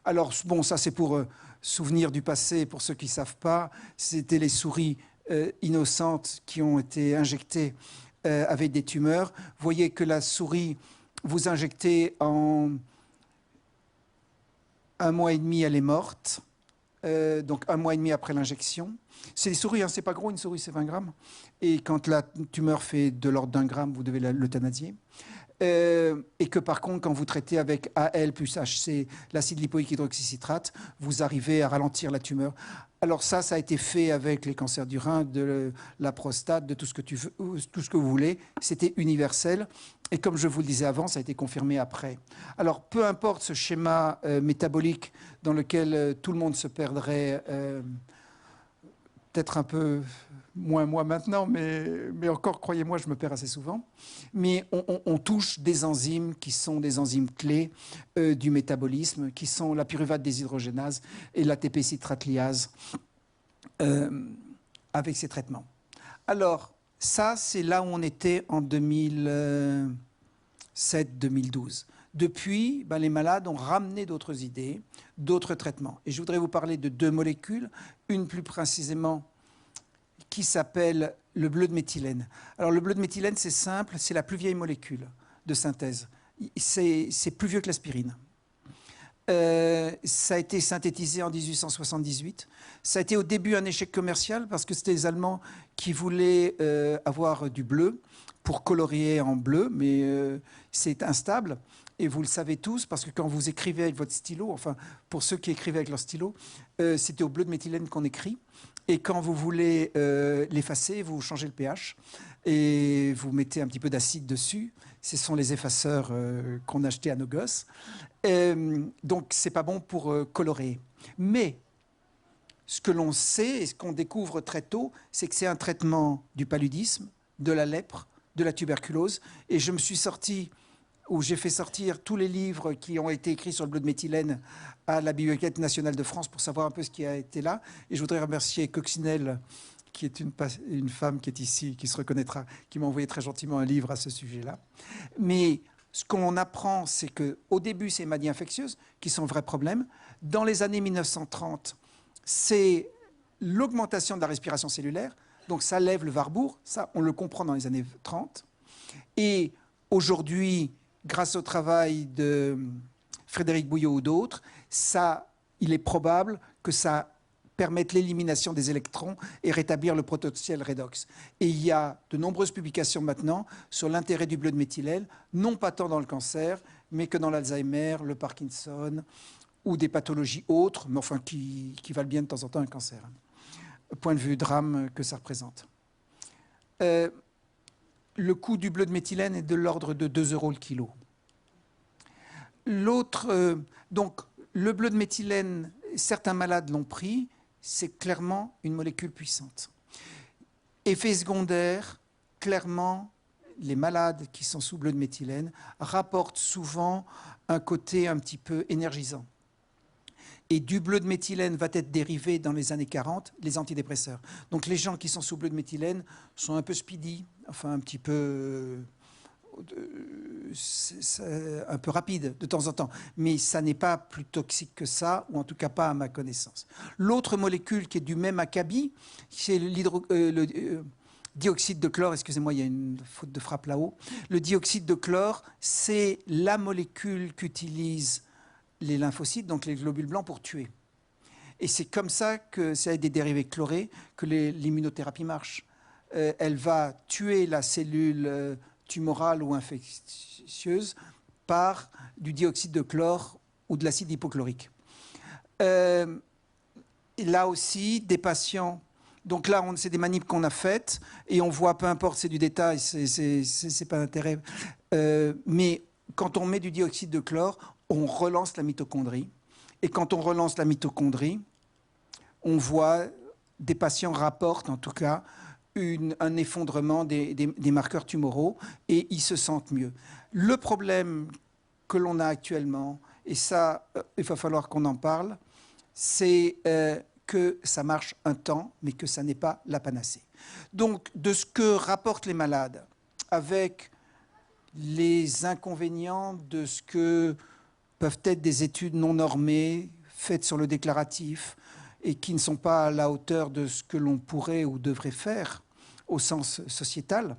Alors, bon, ça c'est pour souvenir du passé, pour ceux qui ne savent pas, c'était les souris innocentes qui ont été injectées avec des tumeurs. Vous voyez que la souris, vous injectez en 1 mois et demi, elle est morte. donc 1 mois et demi après l'injection. C'est des souris, hein, c'est pas gros, une souris c'est 20 grammes. Et quand la tumeur fait de l'ordre d'1 gramme, vous devez l'euthanasier. Et que par contre, quand vous traitez avec AL plus HC, l'acide lipoïque hydroxycitrate, vous arrivez à ralentir la tumeur. Alors ça a été fait avec les cancers du rein, de la prostate, de tout ce que vous voulez. C'était universel. Et comme je vous le disais avant, ça a été confirmé après. Alors peu importe ce schéma métabolique dans lequel tout le monde se perdrait, peut-être un peu moins moi maintenant, mais encore, croyez-moi, je me perds assez souvent. Mais on touche des enzymes qui sont des enzymes clés du métabolisme, qui sont la pyruvate déshydrogénase et l'ATP citrate-lyase avec ces traitements. Alors, ça, c'est là où on était en 2007-2012. Depuis, les malades ont ramené d'autres idées, d'autres traitements. Et je voudrais vous parler de 2 molécules, une plus précisément qui s'appelle le bleu de méthylène. Alors le bleu de méthylène, c'est simple, c'est la plus vieille molécule de synthèse. C'est plus vieux que l'aspirine. Ça a été synthétisé en 1878. Ça a été au début un échec commercial parce que c'était les Allemands qui voulaient avoir du bleu pour colorier en bleu, mais c'est instable. Et vous le savez tous, parce que quand vous écrivez avec votre stylo, enfin, pour ceux qui écrivaient avec leur stylo, c'était au bleu de méthylène qu'on écrit. Et quand vous voulez l'effacer, vous changez le pH et vous mettez un petit peu d'acide dessus. Ce sont les effaceurs qu'on achetait à nos gosses. Donc, ce n'est pas bon pour colorer. Mais ce que l'on sait et ce qu'on découvre très tôt, c'est que c'est un traitement du paludisme, de la lèpre, de la tuberculose. Et je me suis sorti, où j'ai fait sortir tous les livres qui ont été écrits sur le bleu de méthylène à la Bibliothèque nationale de France pour savoir un peu ce qui a été là. Et je voudrais remercier Coccinelle, qui est une femme qui est ici, qui se reconnaîtra, qui m'a envoyé très gentiment un livre à ce sujet-là. Mais ce qu'on apprend, c'est qu'au début, c'est les maladies infectieuses qui sont un vrai problème. Dans les années 1930, c'est l'augmentation de la respiration cellulaire. Donc ça lève le Warburg, ça on le comprend dans les années 30. Et aujourd'hui, grâce au travail de Frédéric Bouillot ou d'autres, il est probable que ça permette l'élimination des électrons et rétablir le potentiel redox. Et il y a de nombreuses publications maintenant sur l'intérêt du bleu de méthylène, non pas tant dans le cancer, mais que dans l'Alzheimer, le Parkinson ou des pathologies autres, mais enfin qui valent bien de temps en temps un cancer. Point de vue drame que ça représente. Le coût du bleu de méthylène est de l'ordre de 2 € le kilo. Donc, le bleu de méthylène, certains malades l'ont pris, c'est clairement une molécule puissante. Effet secondaire, clairement, les malades qui sont sous bleu de méthylène rapportent souvent un côté un petit peu énergisant. Et du bleu de méthylène va être dérivé dans les années 40 les antidépresseurs. Donc les gens qui sont sous bleu de méthylène sont un peu speedy, enfin un petit peu un peu rapide de temps en temps, mais ça n'est pas plus toxique que ça, ou en tout cas pas à ma connaissance. L'autre molécule qui est du même acabit, c'est le dioxyde de chlore, excusez-moi, il y a une faute de frappe là-haut. Le dioxyde de chlore, c'est la molécule qu'utilisent les lymphocytes, donc les globules blancs, pour tuer. Et c'est comme ça que c'est avec des dérivés chlorés que l'immunothérapie marche. Elle va tuer la cellule tumorale ou infectieuse par du dioxyde de chlore ou de l'acide hypochlorique. Là aussi, des patients... Donc là, c'est des manips qu'on a faites et on voit, peu importe, c'est du détail, c'est pas d'intérêt. Mais quand on met du dioxyde de chlore, on relance la mitochondrie. Et quand on relance la mitochondrie, on voit des patients rapportent en tout cas un effondrement des marqueurs tumoraux et ils se sentent mieux. Le problème que l'on a actuellement, et ça, il va falloir qu'on en parle, c'est que ça marche un temps, mais que ça n'est pas la panacée. Donc, de ce que rapportent les malades, avec les inconvénients de ce que peuvent être des études non normées, faites sur le déclaratif, et qui ne sont pas à la hauteur de ce que l'on pourrait ou devrait faire au sens sociétal,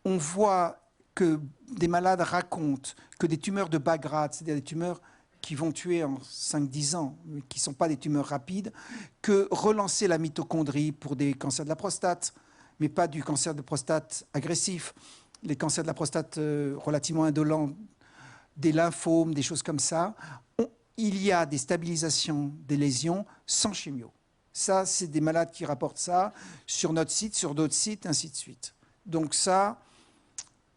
on voit que des malades racontent que des tumeurs de bas grade, c'est-à-dire des tumeurs qui vont tuer en 5-10 ans, mais qui ne sont pas des tumeurs rapides, que relancer la mitochondrie pour des cancers de la prostate, mais pas du cancer de prostate agressif. Les cancers de la prostate relativement indolents, des lymphomes, des choses comme ça. Il y a des stabilisations des lésions sans chimio. Ça, c'est des malades qui rapportent ça sur notre site, sur d'autres sites, ainsi de suite. Donc ça,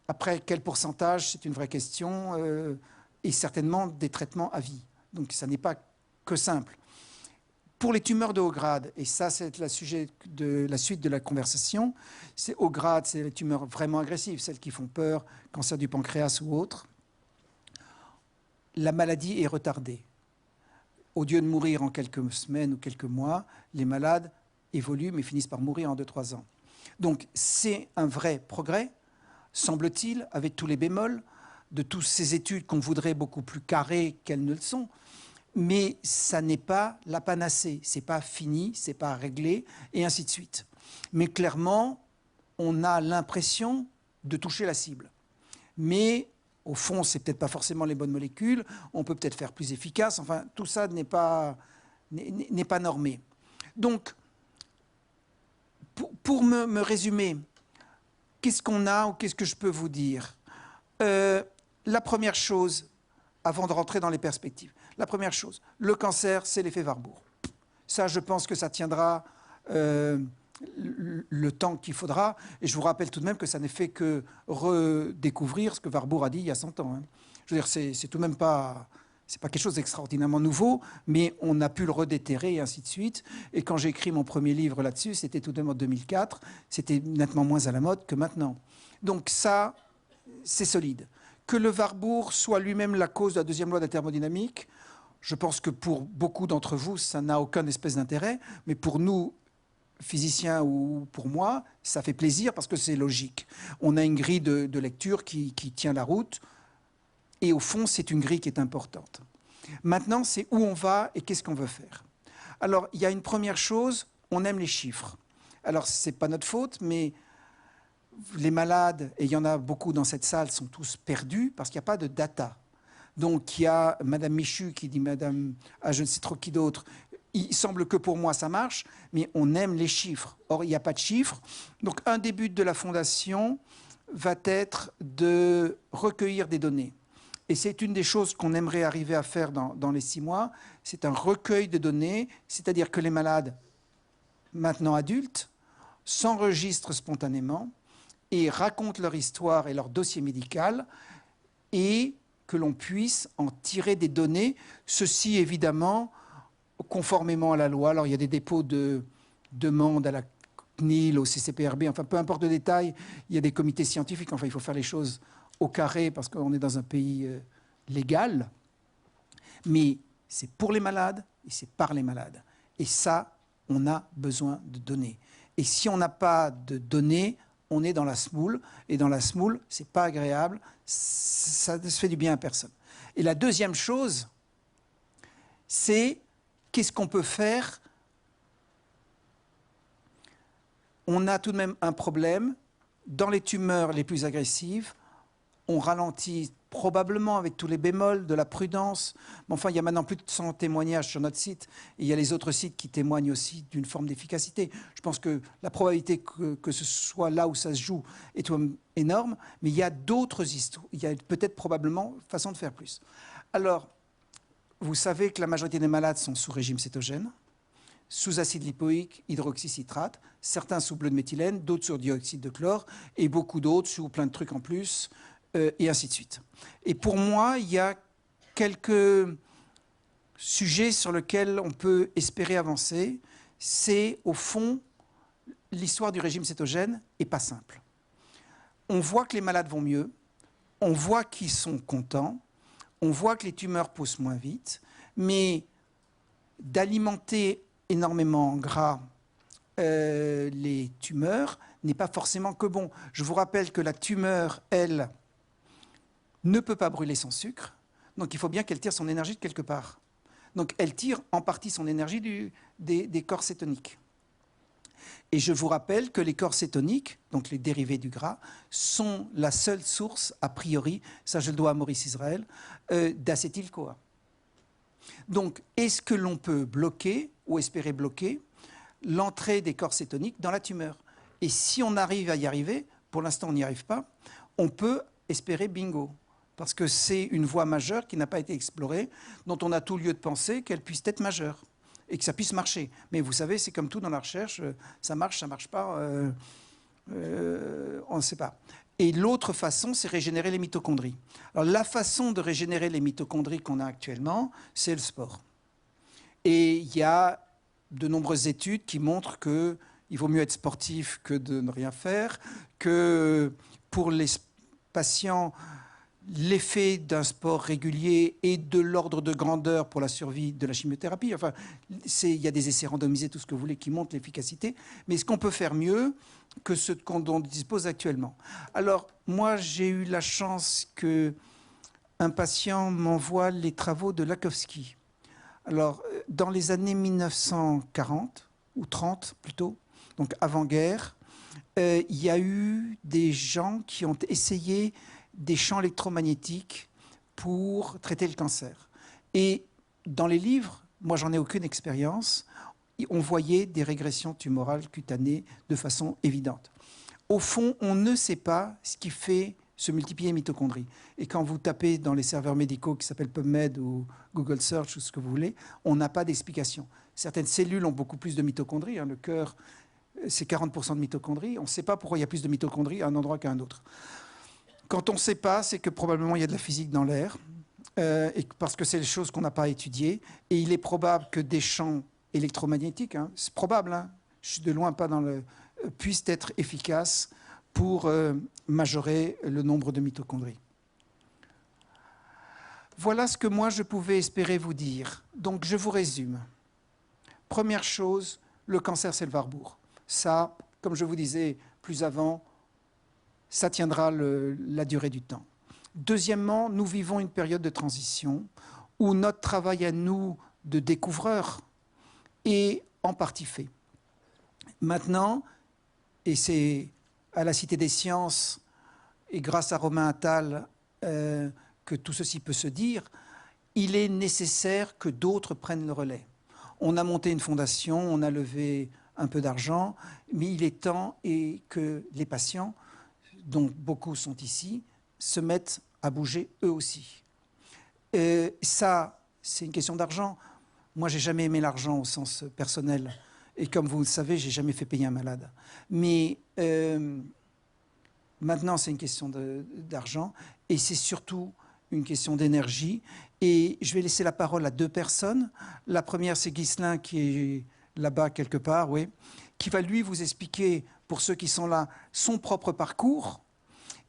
après, quel pourcentage, c'est une vraie question, et certainement des traitements à vie. Donc ça n'est pas que simple. Pour les tumeurs de haut grade, et ça c'est la suite de la conversation, c'est haut grade, c'est les tumeurs vraiment agressives, celles qui font peur, cancer du pancréas ou autre. La maladie est retardée. Au lieu de mourir en quelques semaines ou quelques mois, les malades évoluent mais finissent par mourir en 2-3 ans. Donc c'est un vrai progrès, semble-t-il, avec tous les bémols de toutes ces études qu'on voudrait beaucoup plus carrées qu'elles ne le sont. Mais ça n'est pas la panacée, c'est pas fini, c'est pas réglé, et ainsi de suite. Mais clairement, on a l'impression de toucher la cible. Mais au fond, c'est peut-être pas forcément les bonnes molécules, on peut peut-être faire plus efficace, enfin, tout ça n'est pas normé. Donc, pour me résumer, qu'est-ce qu'on a ou qu'est-ce que je peux vous dire? La première chose, avant de rentrer dans les perspectives, la première chose, le cancer, c'est l'effet Warburg. Ça, je pense que ça tiendra le temps qu'il faudra. Et je vous rappelle tout de même que ça n'est fait que redécouvrir ce que Warburg a dit il y a 100 ans. Hein. Je veux dire, c'est tout de même pas... C'est pas quelque chose d'extraordinairement nouveau, mais on a pu le redéterrer et ainsi de suite. Et quand j'ai écrit mon premier livre là-dessus, c'était tout de même en 2004, c'était nettement moins à la mode que maintenant. Donc ça, c'est solide. Que le Warburg soit lui-même la cause de la deuxième loi de la thermodynamique, je pense que pour beaucoup d'entre vous, ça n'a aucun espèce d'intérêt, mais pour nous, physiciens ou pour moi, ça fait plaisir parce que c'est logique. On a une grille de lecture qui tient la route, et au fond, c'est une grille qui est importante. Maintenant, c'est où on va et qu'est-ce qu'on veut faire. Alors, il y a une première chose, on aime les chiffres. Alors, ce n'est pas notre faute, mais les malades, et il y en a beaucoup dans cette salle, sont tous perdus parce qu'il n'y a pas de data. Donc, il y a Madame Michu qui dit Madame, je ne sais trop qui d'autre, il semble que pour moi ça marche, mais on aime les chiffres. Or, il n'y a pas de chiffres. Donc, un des buts de la Fondation va être de recueillir des données. Et c'est une des choses qu'on aimerait arriver à faire dans les 6 mois. C'est un recueil de données, c'est-à-dire que les malades, maintenant adultes, s'enregistrent spontanément et racontent leur histoire et leur dossier médical et que l'on puisse en tirer des données. Ceci, évidemment, conformément à la loi. Alors, il y a des dépôts de demandes à la CNIL, au CCPRB, enfin, peu importe le détail, il y a des comités scientifiques. Enfin, il faut faire les choses au carré parce qu'on est dans un pays légal. Mais c'est pour les malades et c'est par les malades. Et ça, on a besoin de données. Et si on n'a pas de données, on est dans la smoule. Et dans la smoule, ce n'est pas agréable. Ça ne se fait du bien à personne. Et la deuxième chose, c'est qu'est-ce qu'on peut faire? On a tout de même un problème. Dans les tumeurs les plus agressives, on ralentit probablement avec tous les bémols de la prudence. Mais enfin, il y a maintenant plus de 100 témoignages sur notre site. Et il y a les autres sites qui témoignent aussi d'une forme d'efficacité. Je pense que la probabilité que ce soit là où ça se joue est tout de même énorme. Mais il y a d'autres histoires. Il y a peut-être probablement façon de faire plus. Alors, vous savez que la majorité des malades sont sous régime cétogène, sous acide lipoïque, hydroxycitrate, certains sous bleu de méthylène, d'autres sur dioxyde de chlore, et beaucoup d'autres sous plein de trucs en plus, et ainsi de suite. Et pour moi, il y a quelques sujets sur lesquels on peut espérer avancer. C'est, au fond, l'histoire du régime cétogène n'est pas simple. On voit que les malades vont mieux, on voit qu'ils sont contents, on voit que les tumeurs poussent moins vite, mais d'alimenter énormément en gras les tumeurs n'est pas forcément que bon. Je vous rappelle que la tumeur, elle, ne peut pas brûler son sucre, donc il faut bien qu'elle tire son énergie de quelque part. Donc elle tire en partie son énergie des corps cétoniques. Et je vous rappelle que les corps cétoniques, donc les dérivés du gras, sont la seule source, a priori, ça je le dois à Maurice Israël, d'acétyl-CoA. Donc, est-ce que l'on peut bloquer ou espérer bloquer l'entrée des corps cétoniques dans la tumeur? Et si on arrive à y arriver, pour l'instant on n'y arrive pas, on peut espérer bingo. Parce que c'est une voie majeure qui n'a pas été explorée, dont on a tout lieu de penser qu'elle puisse être majeure et que ça puisse marcher. Mais vous savez, c'est comme tout dans la recherche, ça marche pas, on ne sait pas. Et l'autre façon, c'est régénérer les mitochondries. Alors la façon de régénérer les mitochondries qu'on a actuellement, c'est le sport. Et il y a de nombreuses études qui montrent qu'il vaut mieux être sportif que de ne rien faire, que pour les patients, l'effet d'un sport régulier est de l'ordre de grandeur pour la survie de la chimiothérapie. Enfin, il y a des essais randomisés, tout ce que vous voulez, qui montrent l'efficacité. Mais est-ce qu'on peut faire mieux que ce dont on dispose actuellement? Alors, moi, j'ai eu la chance qu'un patient m'envoie les travaux de Lakowski. Alors, dans les années 1940, ou 30 plutôt, donc avant-guerre, il y a eu des gens qui ont essayé des champs électromagnétiques pour traiter le cancer. Et dans les livres, moi j'en ai aucune expérience, on voyait des régressions tumorales cutanées de façon évidente. Au fond, on ne sait pas ce qui fait se multiplier les mitochondries. Et quand vous tapez dans les serveurs médicaux qui s'appellent PubMed ou Google Search ou ce que vous voulez, on n'a pas d'explication. Certaines cellules ont beaucoup plus de mitochondries. Le cœur, c'est 40% de mitochondries. On ne sait pas pourquoi il y a plus de mitochondries à un endroit qu'à un autre. Quand on ne sait pas, c'est que probablement il y a de la physique dans l'air, parce que c'est les choses qu'on n'a pas étudiées. Et il est probable que des champs électromagnétiques, c'est probable, je suis de loin pas dans le... puissent être efficaces pour majorer le nombre de mitochondries. Voilà ce que moi je pouvais espérer vous dire. Donc je vous résume. Première chose, le cancer c'est le Warburg. Ça, comme je vous disais plus avant, ça tiendra la durée du temps. Deuxièmement, nous vivons une période de transition où notre travail à nous de découvreurs est en partie fait. Maintenant, et c'est à la Cité des Sciences et grâce à Romain Attal que tout ceci peut se dire, il est nécessaire que d'autres prennent le relais. On a monté une fondation, on a levé un peu d'argent, mais il est temps et que les patients, dont beaucoup sont ici, se mettent à bouger eux aussi. Ça, c'est une question d'argent. Moi, j'ai jamais aimé l'argent au sens personnel. Et comme vous le savez, j'ai jamais fait payer un malade. Mais maintenant, c'est une question d'argent. Et c'est surtout une question d'énergie. Et je vais laisser la parole à deux personnes. La première, c'est Ghislain, qui est là-bas quelque part, oui, qui va lui vous expliquer, pour ceux qui sont là, son propre parcours.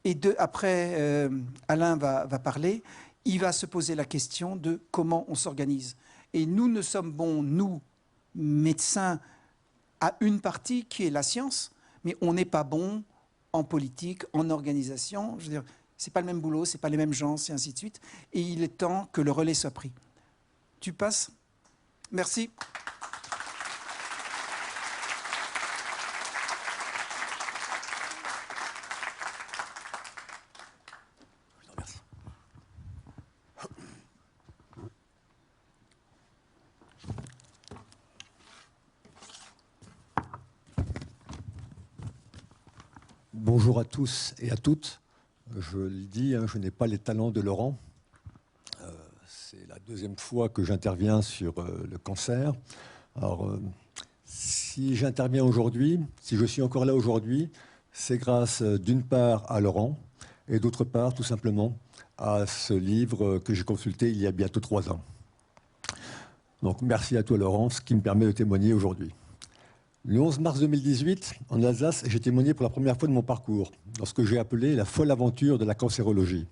Et après, Alain va parler. Il va se poser la question de comment on s'organise. Et nous ne sommes bons, nous, médecins, à une partie qui est la science, mais on n'est pas bon en politique, en organisation. Je veux dire, c'est pas le même boulot, c'est pas les mêmes gens, et ainsi de suite. Et il est temps que le relais soit pris. Tu passes? Merci. Bonjour à tous et à toutes. Je le dis, je n'ai pas les talents de Laurent. C'est la deuxième fois que j'interviens sur le cancer. Alors, si j'interviens aujourd'hui, si je suis encore là aujourd'hui, c'est grâce d'une part à Laurent et d'autre part, tout simplement, à ce livre que j'ai consulté il y a bientôt 3 ans. Donc, merci à toi, Laurent, ce qui me permet de témoigner aujourd'hui. Le 11 mars 2018, en Alsace, j'ai témoigné pour la première fois de mon parcours, dans ce que j'ai appelé la folle aventure de la cancérologie.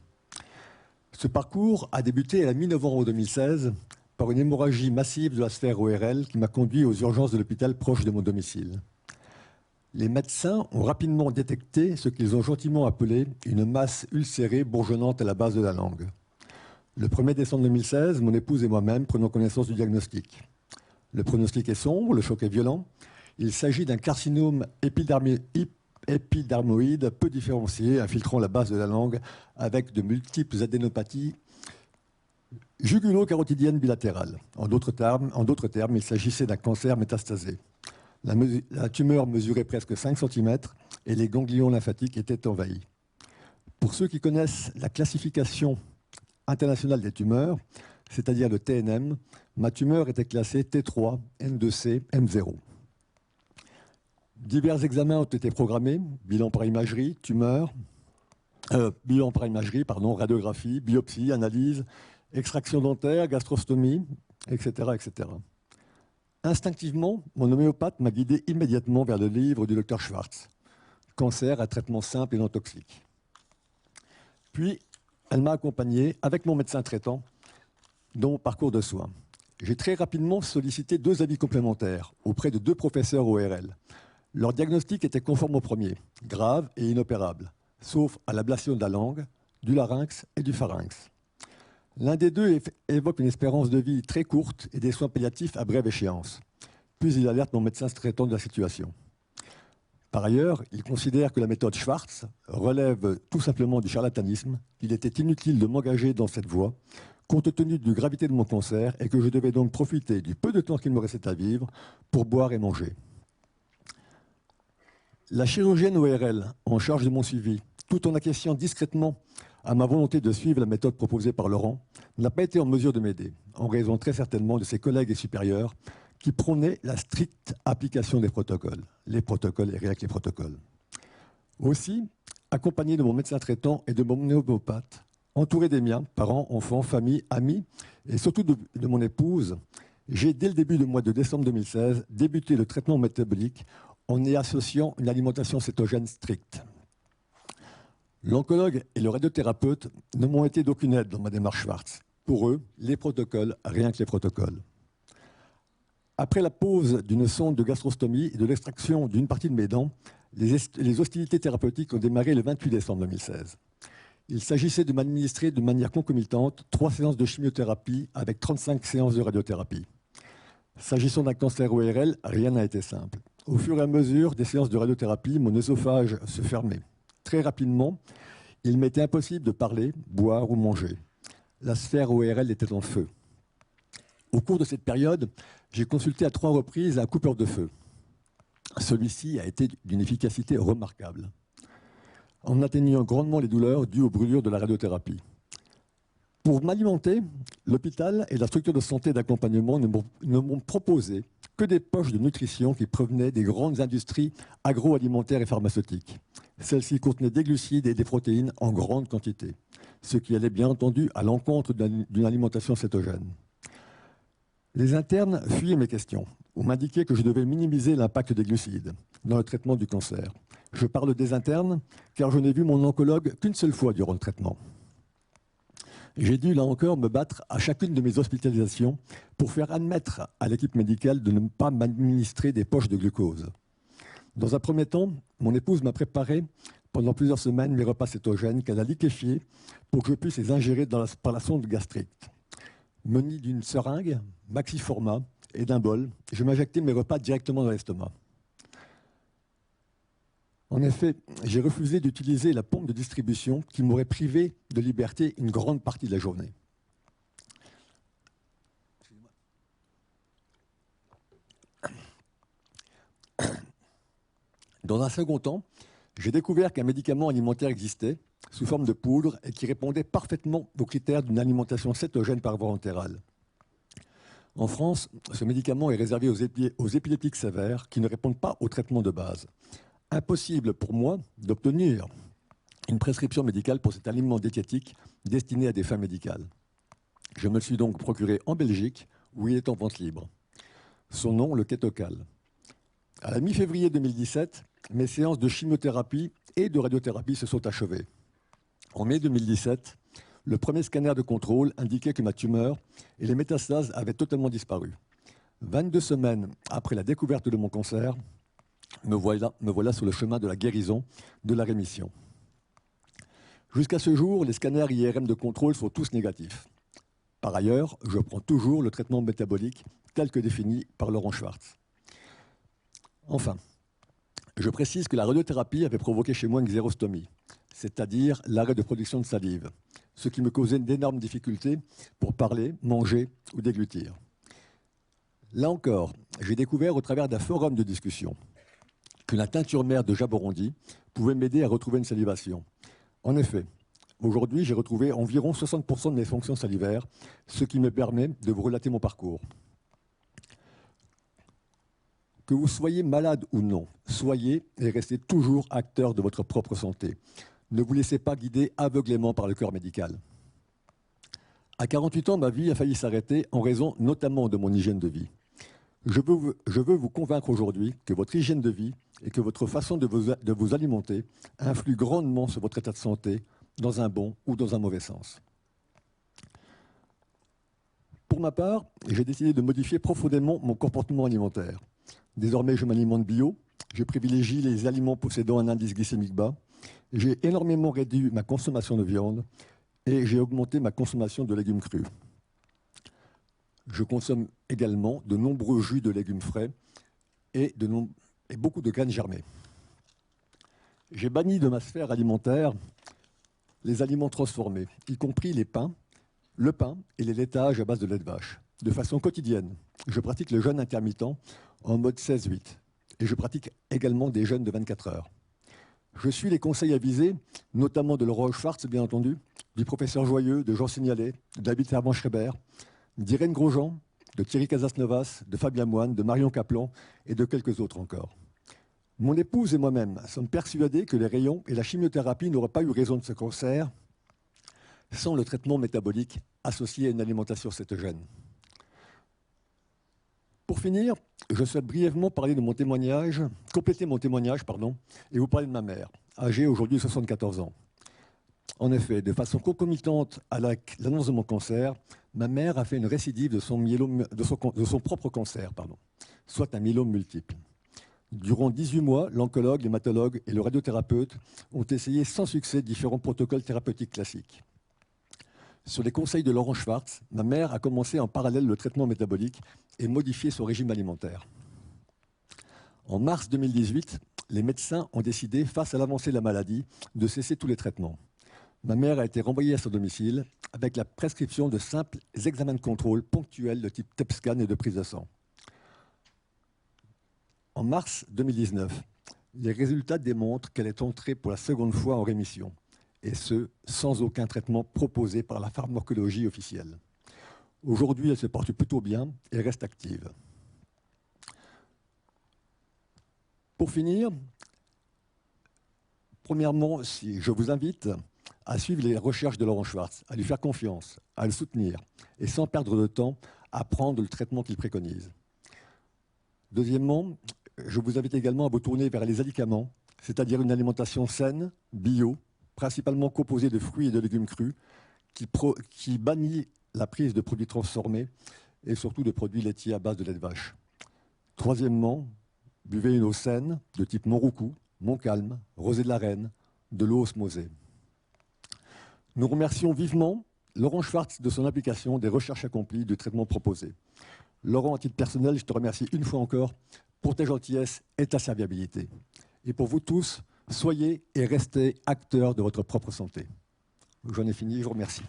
Ce parcours a débuté à la mi-novembre 2016 par une hémorragie massive de la sphère ORL qui m'a conduit aux urgences de l'hôpital proche de mon domicile. Les médecins ont rapidement détecté ce qu'ils ont gentiment appelé une masse ulcérée bourgeonnante à la base de la langue. Le 1er décembre 2016, mon épouse et moi-même prenons connaissance du diagnostic. Le pronostic est sombre, le choc est violent. Il s'agit d'un carcinome épidermoïde peu différencié, infiltrant la base de la langue avec de multiples adénopathies Jugulo-carotidienne bilatérale. En d'autres termes, il s'agissait d'un cancer métastasé. La tumeur mesurait presque 5 cm et les ganglions lymphatiques étaient envahis. Pour ceux qui connaissent la classification internationale des tumeurs, c'est-à-dire le TNM, ma tumeur était classée T3, N2C, M0. Divers examens ont été programmés, bilan par imagerie, radiographie, biopsie, analyse, extraction dentaire, gastrostomie, etc., etc. Instinctivement, mon homéopathe m'a guidé immédiatement vers le livre du docteur Schwartz, Cancer, un traitement simple et non toxique. Puis, elle m'a accompagné avec mon médecin traitant dans mon parcours de soins. J'ai très rapidement sollicité 2 avis complémentaires auprès de 2 professeurs ORL. Leur diagnostic était conforme au premier, grave et inopérable, sauf à l'ablation de la langue, du larynx et du pharynx. L'un des 2 évoque une espérance de vie très courte et des soins palliatifs à brève échéance. Puis il alerte mon médecin traitant de la situation. Par ailleurs, il considère que la méthode Schwartz relève tout simplement du charlatanisme, qu'il était inutile de m'engager dans cette voie, compte tenu de la gravité de mon cancer, et que je devais donc profiter du peu de temps qu'il me restait à vivre pour boire et manger. La chirurgienne ORL, en charge de mon suivi, tout en acquiesçant discrètement à ma volonté de suivre la méthode proposée par Laurent, n'a pas été en mesure de m'aider, en raison très certainement de ses collègues et supérieurs qui prônaient la stricte application des protocoles. Les protocoles et rien que les protocoles. Aussi, accompagné de mon médecin traitant et de mon homéopathe, entouré des miens, parents, enfants, famille, amis, et surtout de mon épouse, j'ai, dès le début du mois de décembre 2016, débuté le traitement métabolique en y associant une alimentation cétogène stricte. L'oncologue et le radiothérapeute ne m'ont été d'aucune aide dans ma démarche Schwartz. Pour eux, les protocoles, rien que les protocoles. Après la pose d'une sonde de gastrostomie et de l'extraction d'une partie de mes dents, les hostilités thérapeutiques ont démarré le 28 décembre 2016. Il s'agissait de m'administrer de manière concomitante 3 séances de chimiothérapie avec 35 séances de radiothérapie. S'agissant d'un cancer ORL, rien n'a été simple. Au fur et à mesure des séances de radiothérapie, mon œsophage se fermait. Très rapidement, il m'était impossible de parler, boire ou manger. La sphère ORL était en feu. Au cours de cette période, j'ai consulté à 3 reprises un coupeur de feu. Celui-ci a été d'une efficacité remarquable, en atténuant grandement les douleurs dues aux brûlures de la radiothérapie. Pour m'alimenter, l'hôpital et la structure de santé d'accompagnement ne m'ont proposé que des poches de nutrition qui provenaient des grandes industries agroalimentaires et pharmaceutiques. Celles-ci contenaient des glucides et des protéines en grande quantité, ce qui allait bien entendu à l'encontre d'une alimentation cétogène. Les internes fuyaient mes questions ou m'indiquaient que je devais minimiser l'impact des glucides dans le traitement du cancer. Je parle des internes car je n'ai vu mon oncologue qu'une seule fois durant le traitement. J'ai dû, là encore, me battre à chacune de mes hospitalisations pour faire admettre à l'équipe médicale de ne pas m'administrer des poches de glucose. Dans un premier temps, mon épouse m'a préparé pendant plusieurs semaines mes repas cétogènes qu'elle a liquéfiés pour que je puisse les ingérer par la sonde gastrique. Muni d'une seringue, maxi format et d'un bol, je m'injectais mes repas directement dans l'estomac. En effet, j'ai refusé d'utiliser la pompe de distribution qui m'aurait privé de liberté une grande partie de la journée. Dans un second temps, j'ai découvert qu'un médicament alimentaire existait sous forme de poudre et qui répondait parfaitement aux critères d'une alimentation cétogène par voie entérale. En France, ce médicament est réservé aux épileptiques sévères qui ne répondent pas au traitement de base. Impossible pour moi d'obtenir une prescription médicale pour cet aliment diététique destiné à des fins médicales. Je me le suis donc procuré en Belgique, où il est en vente libre. Son nom, le Ketocal. À la mi-février 2017, mes séances de chimiothérapie et de radiothérapie se sont achevées. En mai 2017, le premier scanner de contrôle indiquait que ma tumeur et les métastases avaient totalement disparu. 22 semaines après la découverte de mon cancer, me voilà sur le chemin de la guérison, de la rémission. Jusqu'à ce jour, les scanners IRM de contrôle sont tous négatifs. Par ailleurs, je prends toujours le traitement métabolique tel que défini par Laurent Schwartz. Enfin, je précise que la radiothérapie avait provoqué chez moi une xérostomie, c'est-à-dire l'arrêt de production de salive, ce qui me causait d'énormes difficultés pour parler, manger ou déglutir. Là encore, j'ai découvert au travers d'un forum de discussion que la teinture mère de Jaborandi pouvait m'aider à retrouver une salivation. En effet, aujourd'hui, j'ai retrouvé environ 60% de mes fonctions salivaires, ce qui me permet de vous relater mon parcours. Que vous soyez malade ou non, soyez et restez toujours acteur de votre propre santé. Ne vous laissez pas guider aveuglément par le corps médical. À 48 ans, ma vie a failli s'arrêter en raison notamment de mon hygiène de vie. Je veux vous convaincre aujourd'hui que votre hygiène de vie et que votre façon de vous alimenter influent grandement sur votre état de santé, dans un bon ou dans un mauvais sens. Pour ma part, j'ai décidé de modifier profondément mon comportement alimentaire. Désormais, je m'alimente bio, je privilégie les aliments possédant un indice glycémique bas, j'ai énormément réduit ma consommation de viande et j'ai augmenté ma consommation de légumes crus. Je consomme également de nombreux jus de légumes frais et beaucoup de graines germées. J'ai banni de ma sphère alimentaire les aliments transformés, y compris le pain et les laitages à base de lait de vache. De façon quotidienne, je pratique le jeûne intermittent en mode 16-8 et je pratique également des jeûnes de 24 heures. Je suis les conseils avisés, notamment de Laurent Schwartz, bien entendu, du professeur Joyeux, de Jean Signalet, de David Servan-Schreiber, d'Irène Grosjean, de Thierry Casasnovas, de Fabien Moine, de Marion Kaplan et de quelques autres encore. Mon épouse et moi-même sommes persuadés que les rayons et la chimiothérapie n'auraient pas eu raison de ce cancer sans le traitement métabolique associé à une alimentation cétogène. Pour finir, je souhaite brièvement parler de mon témoignage, compléter mon témoignage, et vous parler de ma mère, âgée aujourd'hui de 74 ans. En effet, de façon concomitante à l'annonce de mon cancer, ma mère a fait une récidive de son propre cancer, soit un myélome multiple. Durant 18 mois, l'oncologue, l'hématologue et le radiothérapeute ont essayé sans succès différents protocoles thérapeutiques classiques. Sur les conseils de Laurent Schwartz, ma mère a commencé en parallèle le traitement métabolique et modifié son régime alimentaire. En mars 2018, les médecins ont décidé, face à l'avancée de la maladie, de cesser tous les traitements. Ma mère a été renvoyée à son domicile avec la prescription de simples examens de contrôle ponctuels de type TEP scan et de prise de sang. En mars 2019, les résultats démontrent qu'elle est entrée pour la seconde fois en rémission, et ce, sans aucun traitement proposé par la pharmacologie officielle. Aujourd'hui, elle se porte plutôt bien et reste active. Pour finir, premièrement, je vous invite à suivre les recherches de Laurent Schwartz, à lui faire confiance, à le soutenir, et sans perdre de temps, à prendre le traitement qu'il préconise. Deuxièmement, je vous invite également à vous tourner vers les alicaments, c'est-à-dire une alimentation saine, bio, principalement composée de fruits et de légumes crus, qui bannit la prise de produits transformés et surtout de produits laitiers à base de lait de vache. Troisièmement, buvez une eau saine de type Montroucou, Montcalm, Rosée de la Reine, de l'eau osmosée. Nous remercions vivement Laurent Schwartz de son implication, des recherches accomplies, du traitement proposé. Laurent, à titre personnel, je te remercie une fois encore pour ta gentillesse et ta serviabilité. Et pour vous tous, soyez et restez acteurs de votre propre santé. J'en ai fini, je vous remercie.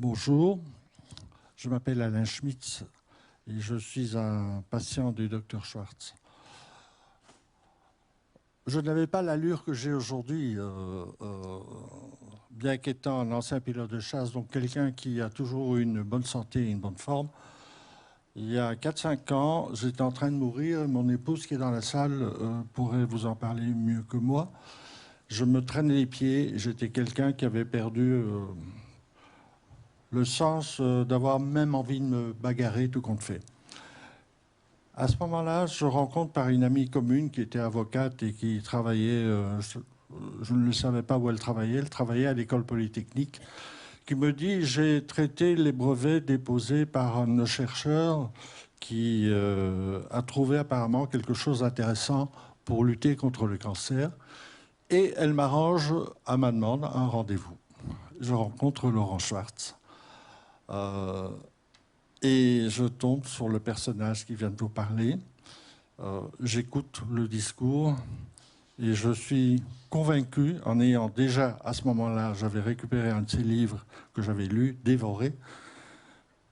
Bonjour, je m'appelle Alain Schmitz et je suis un patient du Dr Schwartz. Je n'avais pas l'allure que j'ai aujourd'hui, bien qu'étant un ancien pilote de chasse, donc quelqu'un qui a toujours eu une bonne santé et une bonne forme. Il y a 4-5 ans, j'étais en train de mourir. Mon épouse qui est dans la salle pourrait vous en parler mieux que moi. Je me traînais les pieds. J'étais quelqu'un qui avait perdu le sens d'avoir même envie de me bagarrer tout compte fait. À ce moment-là, je rencontre par une amie commune qui était avocate et qui travaillait je ne le savais pas où elle travaillait à l'école polytechnique, qui me dit: j'ai traité les brevets déposés par un de nos chercheurs qui a trouvé apparemment quelque chose d'intéressant pour lutter contre le cancer. Et elle m'arrange, à ma demande, un rendez-vous. Je rencontre Laurent Schwartz. Et je tombe sur le personnage qui vient de vous parler. J'écoute le discours et je suis convaincu, en ayant déjà, à ce moment-là, j'avais récupéré un de ses livres que j'avais lu, dévoré,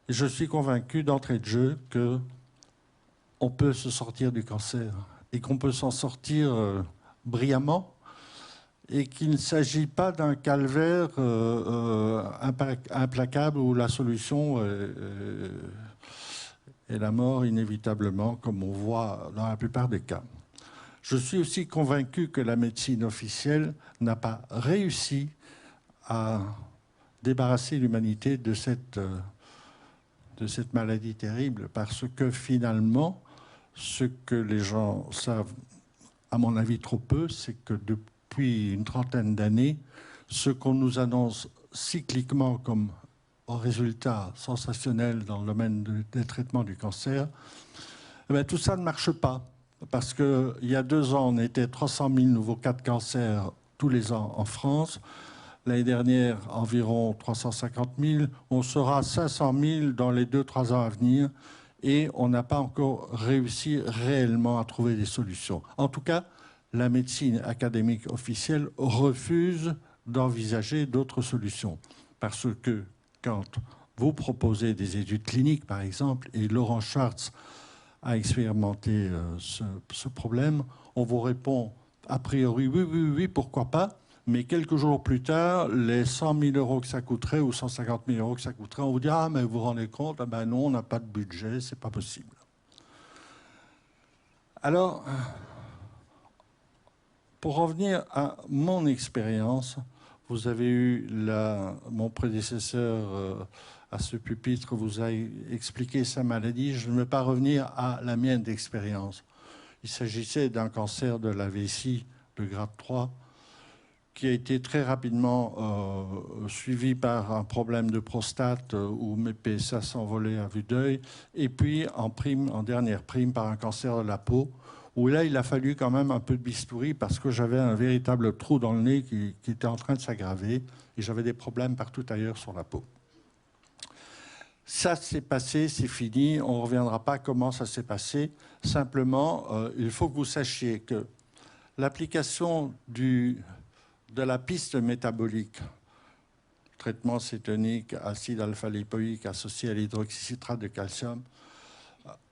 et je suis convaincu d'entrée de jeu qu'on peut se sortir du cancer et qu'on peut s'en sortir brillamment, et qu'il ne s'agit pas d'un calvaire implacable où la solution est la mort inévitablement, comme on voit dans la plupart des cas. Je suis aussi convaincu que la médecine officielle n'a pas réussi à débarrasser l'humanité de cette maladie terrible, parce que finalement, ce que les gens savent, à mon avis trop peu, c'est que depuis une trentaine d'années, ce qu'on nous annonce cycliquement comme résultat sensationnel dans le domaine des traitements du cancer, eh bien, tout ça ne marche pas. Parce qu'il y a 2 ans, on était 300 000 nouveaux cas de cancer tous les ans en France. L'année dernière, environ 350 000. On sera 500 000 dans les 2-3 ans à venir. Et on n'a pas encore réussi réellement à trouver des solutions. En tout cas, la médecine académique officielle refuse d'envisager d'autres solutions. Parce que quand vous proposez des études cliniques, par exemple, et Laurent Schwartz a expérimenté ce problème, on vous répond a priori oui, pourquoi pas, mais quelques jours plus tard, les 100 000 euros que ça coûterait ou 150 000 euros que ça coûterait, on vous dit: ah, mais vous vous rendez compte, ah ben non, on n'a pas de budget, c'est pas possible. Alors, pour revenir à mon expérience, vous avez eu mon prédécesseur à ce pupitre vous a expliqué sa maladie. Je ne vais pas revenir à la mienne d'expérience. Il s'agissait d'un cancer de la vessie de grade 3 qui a été très rapidement suivi par un problème de prostate où mes PSA s'envolaient à vue d'œil, et puis en dernière prime par un cancer de la peau, où là, il a fallu quand même un peu de bistouri parce que j'avais un véritable trou dans le nez qui était en train de s'aggraver et j'avais des problèmes partout ailleurs sur la peau. Ça s'est passé, c'est fini, on ne reviendra pas comment ça s'est passé. Simplement, il faut que vous sachiez que l'application de la piste métabolique, traitement cétonique, acide alpha-lipoïque associé à l'hydroxycitrate de calcium,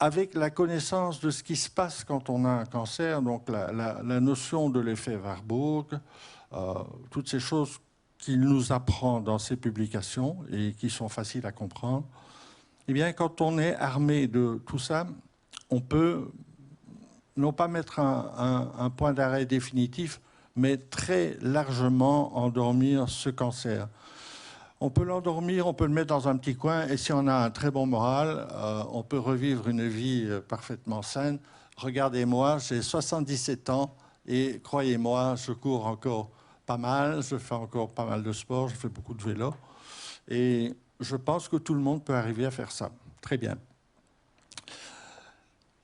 avec la connaissance de ce qui se passe quand on a un cancer, donc la notion de l'effet Warburg, toutes ces choses qu'il nous apprend dans ses publications et qui sont faciles à comprendre, eh bien, quand on est armé de tout ça, on peut non pas mettre un point d'arrêt définitif, mais très largement endormir ce cancer. On peut l'endormir, on peut le mettre dans un petit coin, et si on a un très bon moral, on peut revivre une vie parfaitement saine. Regardez-moi, j'ai 77 ans, et croyez-moi, je cours encore pas mal, je fais encore pas mal de sport, je fais beaucoup de vélo, et je pense que tout le monde peut arriver à faire ça. Très bien.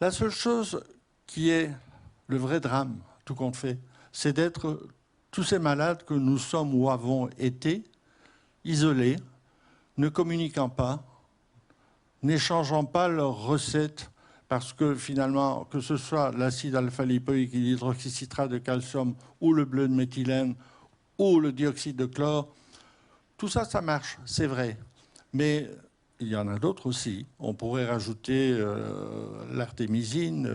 La seule chose qui est le vrai drame, tout compte fait, c'est d'être tous ces malades que nous sommes ou avons été, isolés, ne communiquant pas, n'échangeant pas leurs recettes, parce que finalement, que ce soit l'acide alpha-lipoïque, l'hydroxycitrate de calcium, ou le bleu de méthylène, ou le dioxyde de chlore, tout ça, ça marche, c'est vrai. Mais il y en a d'autres aussi. On pourrait rajouter l'artémisine,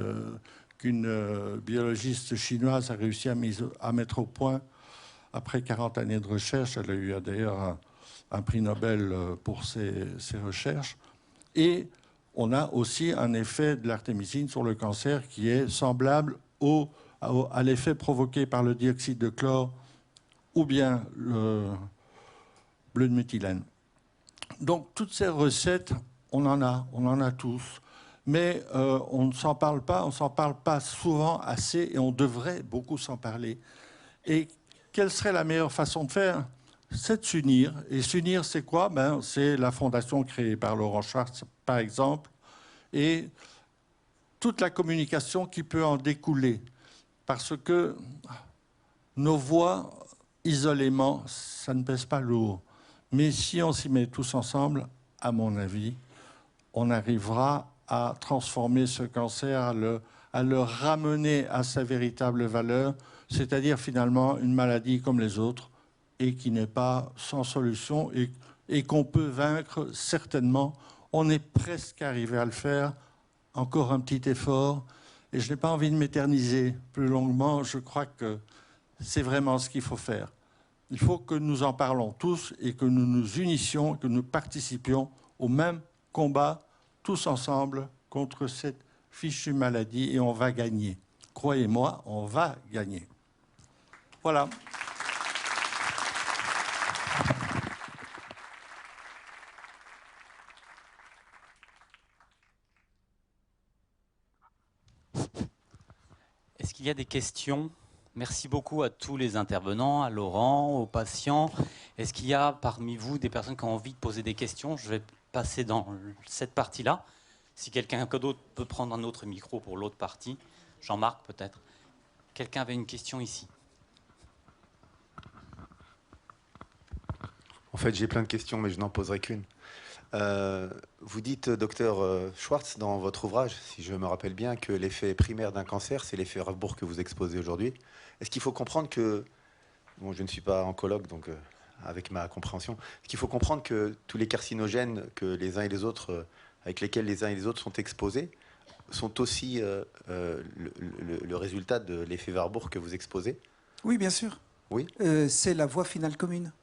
qu'une biologiste chinoise a réussi à mettre au point après 40 années de recherche. Elle a eu d'ailleurs un prix Nobel pour ses recherches. Et on a aussi un effet de l'artémisine sur le cancer qui est semblable à l'effet provoqué par le dioxyde de chlore ou bien le bleu de méthylène. Donc toutes ces recettes, on en a tous. Mais on ne s'en parle pas souvent assez, et on devrait beaucoup s'en parler. Et quelle serait la meilleure façon de faire? C'est de s'unir. Et s'unir, c'est quoi? C'est la fondation créée par Laurent Schwartz, par exemple, et toute la communication qui peut en découler. Parce que nos voix, isolément, ça ne pèse pas lourd. Mais si on s'y met tous ensemble, à mon avis, on arrivera à transformer ce cancer, à le ramener à sa véritable valeur, c'est-à-dire finalement une maladie comme les autres et qui n'est pas sans solution et qu'on peut vaincre certainement. On est presque arrivé à le faire, encore un petit effort. Et je n'ai pas envie de m'éterniser plus longuement, je crois que c'est vraiment ce qu'il faut faire. Il faut que nous en parlons tous et que nous nous unissions, que nous participions au même combat, tous ensemble, contre cette fichue maladie, et on va gagner. Croyez-moi, on va gagner. Voilà. Est-ce qu'il y a des questions? Merci beaucoup à tous les intervenants, à Laurent, aux patients. Est-ce qu'il y a parmi vous des personnes qui ont envie de poser des questions? Je vais passer dans cette partie-là. Si quelqu'un d'autre peut prendre un autre micro pour l'autre partie. Jean-Marc, peut-être. Quelqu'un avait une question ici? En fait, j'ai plein de questions, mais je n'en poserai qu'une. Vous dites, docteur Schwartz, dans votre ouvrage, si je me rappelle bien, que l'effet primaire d'un cancer, c'est l'effet Warburg que vous exposez aujourd'hui. Est-ce qu'il faut comprendre que, bon, je ne suis pas oncologue, donc avec ma compréhension, est-ce qu'il faut comprendre que tous les carcinogènes que les uns et les autres, avec lesquels les uns et les autres sont exposés, sont aussi le résultat de l'effet Warburg que vous exposez? Oui, bien sûr. Oui. C'est la voie finale commune.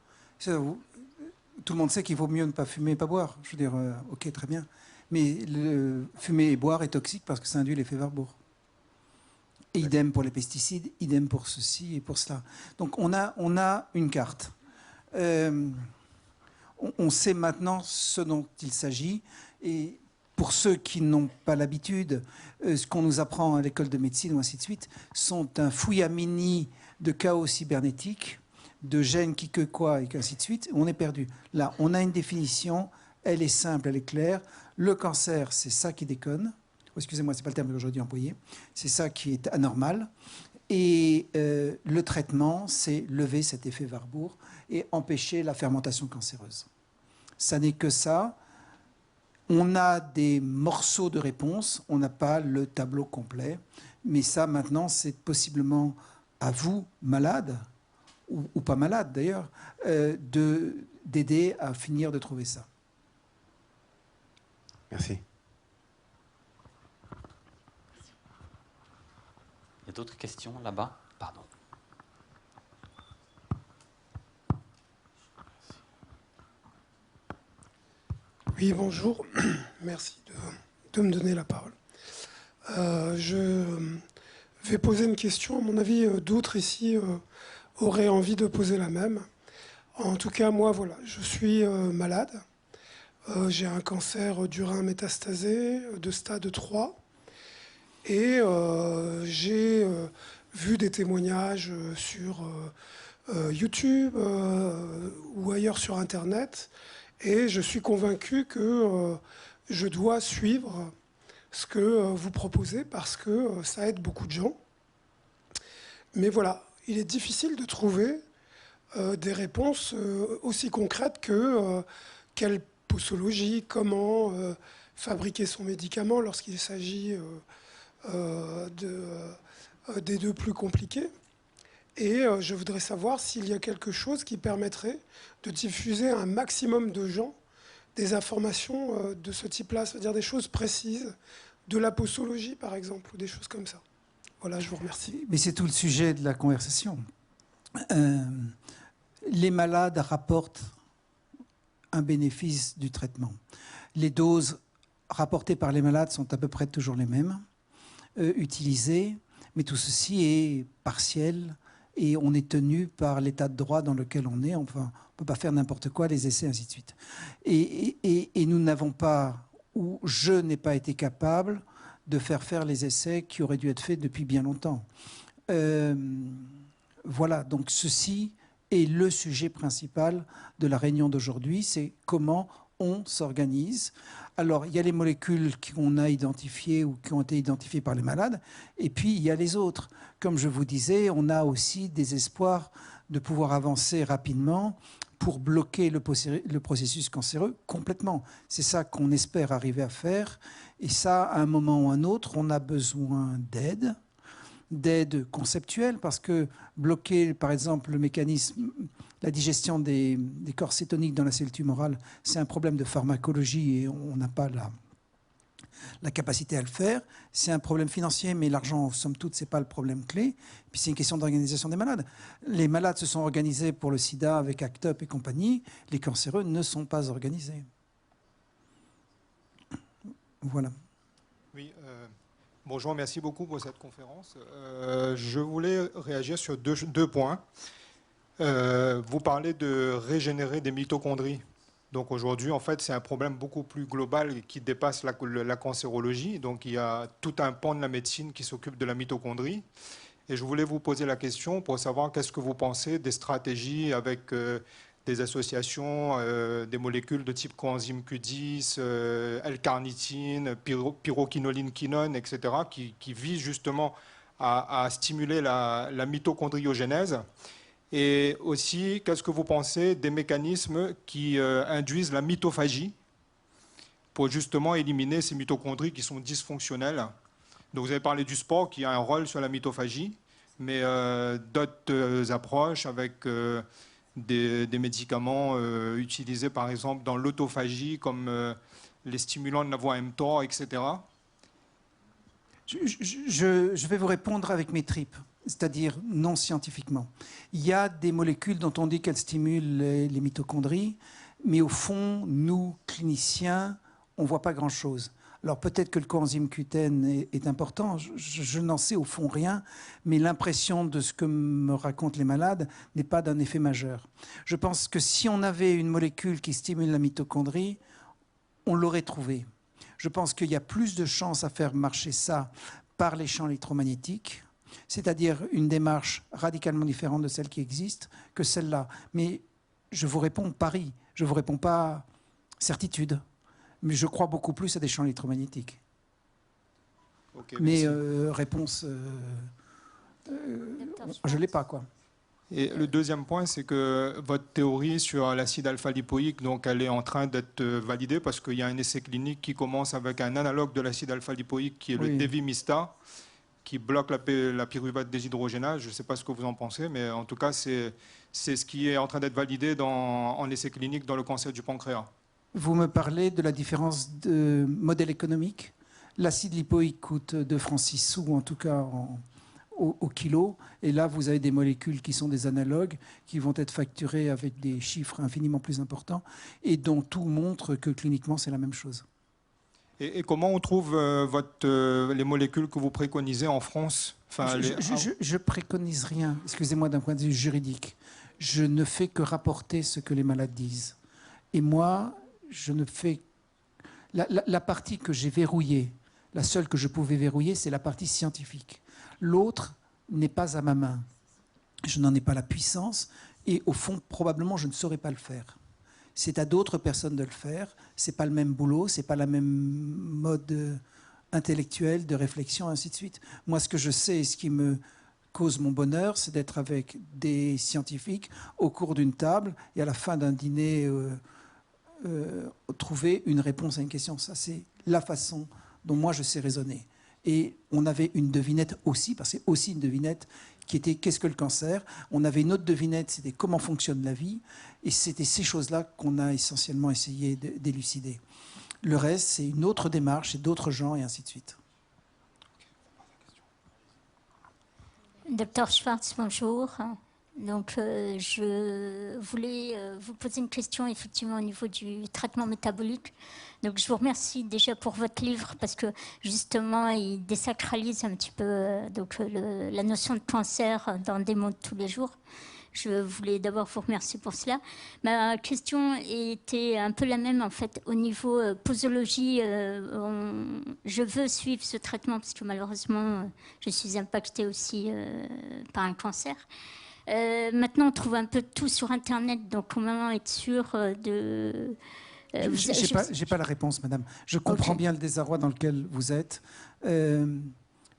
Tout le monde sait qu'il vaut mieux ne pas fumer et pas boire. Je veux dire, ok, très bien. Mais fumer et boire est toxique parce que ça induit l'effet Warburg. Et idem pour les pesticides, idem pour ceci et pour cela. Donc on a une carte. On sait maintenant ce dont il s'agit. Et pour ceux qui n'ont pas l'habitude, ce qu'on nous apprend à l'école de médecine ou ainsi de suite, sont un fouillamini de chaos cybernétique, de gènes qui que quoi et ainsi de suite. On est perdu. Là, on a une définition. Elle est simple, elle est claire. Le cancer, c'est ça qui déconne. Oh, excusez-moi, c'est pas le terme que j'aurais dû employer. C'est ça qui est anormal. Et le traitement, c'est lever cet effet Warburg et empêcher la fermentation cancéreuse. Ça n'est que ça. On a des morceaux de réponse, on n'a pas le tableau complet. Mais ça, maintenant, c'est possiblement à vous, malades, ou pas malades d'ailleurs, d'aider à finir de trouver ça. Merci. Il y a d'autres questions là-bas? Pardon. Oui, bonjour. Merci de me donner la parole. Je vais poser une question. À mon avis, d'autres ici auraient envie de poser la même. En tout cas, moi, voilà, je suis malade. J'ai un cancer du rein métastasé de stade 3. Et j'ai vu des témoignages sur YouTube ou ailleurs sur Internet. Et je suis convaincu que je dois suivre ce que vous proposez parce que ça aide beaucoup de gens. Mais voilà, il est difficile de trouver des réponses aussi concrètes que quelle posologie, comment fabriquer son médicament lorsqu'il s'agit des deux plus compliqués. Et je voudrais savoir s'il y a quelque chose qui permettrait de diffuser à un maximum de gens des informations de ce type-là, c'est-à-dire des choses précises, de la posologie par exemple, ou des choses comme ça. Voilà, je vous remercie. Mais c'est tout le sujet de la conversation. Les malades rapportent un bénéfice du traitement. Les doses rapportées par les malades sont à peu près toujours les mêmes, utilisées, mais tout ceci est partiel et on est tenu par l'état de droit dans lequel on est. Enfin, on ne peut pas faire n'importe quoi, les essais, ainsi de suite. Et nous n'avons pas, ou je n'ai pas été capable de faire les essais qui auraient dû être faits depuis bien longtemps. Voilà, donc ceci est le sujet principal de la réunion d'aujourd'hui, c'est comment on s'organise. Alors, il y a les molécules qu'on a identifiées ou qui ont été identifiées par les malades, et puis il y a les autres. Comme je vous disais, on a aussi des espoirs de pouvoir avancer rapidement pour bloquer le processus cancéreux complètement. C'est ça qu'on espère arriver à faire. Et ça, à un moment ou à un autre, on a besoin d'aide conceptuelle, parce que bloquer, par exemple, le mécanisme, la digestion des corps cétoniques dans la cellule tumorale, c'est un problème de pharmacologie et on n'a pas la capacité à le faire. C'est un problème financier, mais l'argent, somme toute, ce n'est pas le problème clé. Puis c'est une question d'organisation des malades. Les malades se sont organisés pour le sida avec ACT UP et compagnie. Les cancéreux ne sont pas organisés. Voilà. Oui, bonjour, merci beaucoup pour cette conférence. Je voulais réagir sur deux points. Vous parlez de régénérer des mitochondries. Donc aujourd'hui, en fait, c'est un problème beaucoup plus global qui dépasse la cancérologie. Donc il y a tout un pan de la médecine qui s'occupe de la mitochondrie. Et je voulais vous poser la question pour savoir qu'est-ce que vous pensez des stratégies avec des associations, des molécules de type coenzyme Q10, L-carnitine, pyroquinoline-quinone, etc., qui visent justement à stimuler la mitochondriogénèse. Et aussi, qu'est-ce que vous pensez des mécanismes qui induisent la mitophagie pour justement éliminer ces mitochondries qui sont dysfonctionnelles? Donc vous avez parlé du sport qui a un rôle sur la mitophagie, mais d'autres approches avec des médicaments utilisés par exemple dans l'autophagie comme les stimulants de la voie mTOR, etc. Je vais vous répondre avec mes tripes, c'est-à-dire non scientifiquement. Il y a des molécules dont on dit qu'elles stimulent les mitochondries, mais au fond, nous, cliniciens, on ne voit pas grand-chose. Alors peut-être que le coenzyme Q10 est important, je n'en sais au fond rien, mais l'impression de ce que me racontent les malades n'est pas d'un effet majeur. Je pense que si on avait une molécule qui stimule la mitochondrie, on l'aurait trouvée. Je pense qu'il y a plus de chances à faire marcher ça par les champs électromagnétiques, c'est-à-dire une démarche radicalement différente de celle qui existe que celle-là. Mais je vous réponds pari, je ne vous réponds pas certitude, mais je crois beaucoup plus à des champs électromagnétiques. Okay, mais réponse, je ne l'ai pas, quoi. Et le deuxième point, c'est que votre théorie sur l'acide alpha-lipoïque, donc elle est en train d'être validée parce qu'il y a un essai clinique qui commence avec un analogue de l'acide alpha-lipoïque qui est le Devimista, qui bloque la pyruvate déshydrogénase. Je ne sais pas ce que vous en pensez, mais en tout cas, c'est ce qui est en train d'être validé en essai clinique dans le cancer du pancréas. Vous me parlez de la différence de modèle économique. L'acide lipoïque coûte 2 francs 6 sous, en tout cas au kilo. Et là, vous avez des molécules qui sont des analogues, qui vont être facturées avec des chiffres infiniment plus importants et dont tout montre que cliniquement, c'est la même chose. Et comment on trouve les molécules que vous préconisez en France? Je préconise rien, excusez-moi, d'un point de vue juridique. Je ne fais que rapporter ce que les malades disent. Et moi, je ne fais... La partie que j'ai verrouillée, la seule que je pouvais verrouiller, c'est la partie scientifique. L'autre n'est pas à ma main. Je n'en ai pas la puissance et au fond, probablement, je ne saurais pas le faire. C'est à d'autres personnes de le faire. Ce n'est pas le même boulot, ce n'est pas la même mode intellectuel de réflexion, ainsi de suite. Moi, ce que je sais et ce qui me cause mon bonheur, c'est d'être avec des scientifiques au cours d'une table et à la fin d'un dîner trouver une réponse à une question. Ça, c'est la façon dont moi je sais raisonner. Et on avait une devinette aussi, parce que c'est aussi une devinette qui était qu'est-ce que le cancer. On avait une autre devinette, c'était comment fonctionne la vie. Et c'était ces choses-là qu'on a essentiellement essayé d'élucider. Le reste, c'est une autre démarche, c'est d'autres gens et ainsi de suite. Docteur Schwartz, bonjour. Donc, je voulais vous poser une question effectivement au niveau du traitement métabolique. Donc, je vous remercie déjà pour votre livre parce que justement, il désacralise un petit peu la notion de cancer dans des mots de tous les jours. Je voulais d'abord vous remercier pour cela. Ma question était un peu la même en fait au niveau posologie. Je veux suivre ce traitement parce que malheureusement, je suis impactée aussi par un cancer. Maintenant, on trouve un peu tout sur Internet, donc comment être sûr de... Je n'ai pas la réponse, madame. Je comprends bien le désarroi dans lequel vous êtes, mais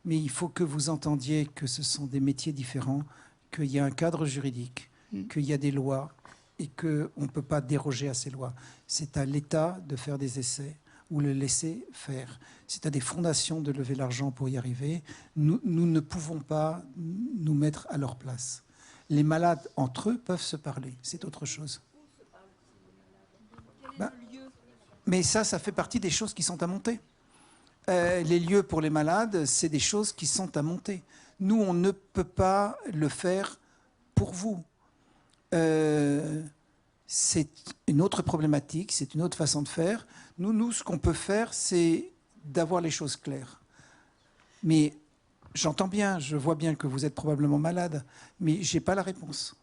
il faut que vous entendiez que ce sont des métiers différents, qu'il y a un cadre juridique, qu'il y a des lois et qu'on ne peut pas déroger à ces lois. C'est à l'État de faire des essais ou le laisser faire. C'est à des fondations de lever l'argent pour y arriver. Nous ne pouvons pas nous mettre à leur place. Les malades, entre eux, peuvent se parler. C'est autre chose. Mais ça fait partie des choses qui sont à monter. Les lieux pour les malades, c'est des choses qui sont à monter. Nous, on ne peut pas le faire pour vous. C'est une autre problématique, c'est une autre façon de faire. Nous, ce qu'on peut faire, c'est d'avoir les choses claires. Mais j'entends bien, je vois bien que vous êtes probablement malade, mais je n'ai pas la réponse.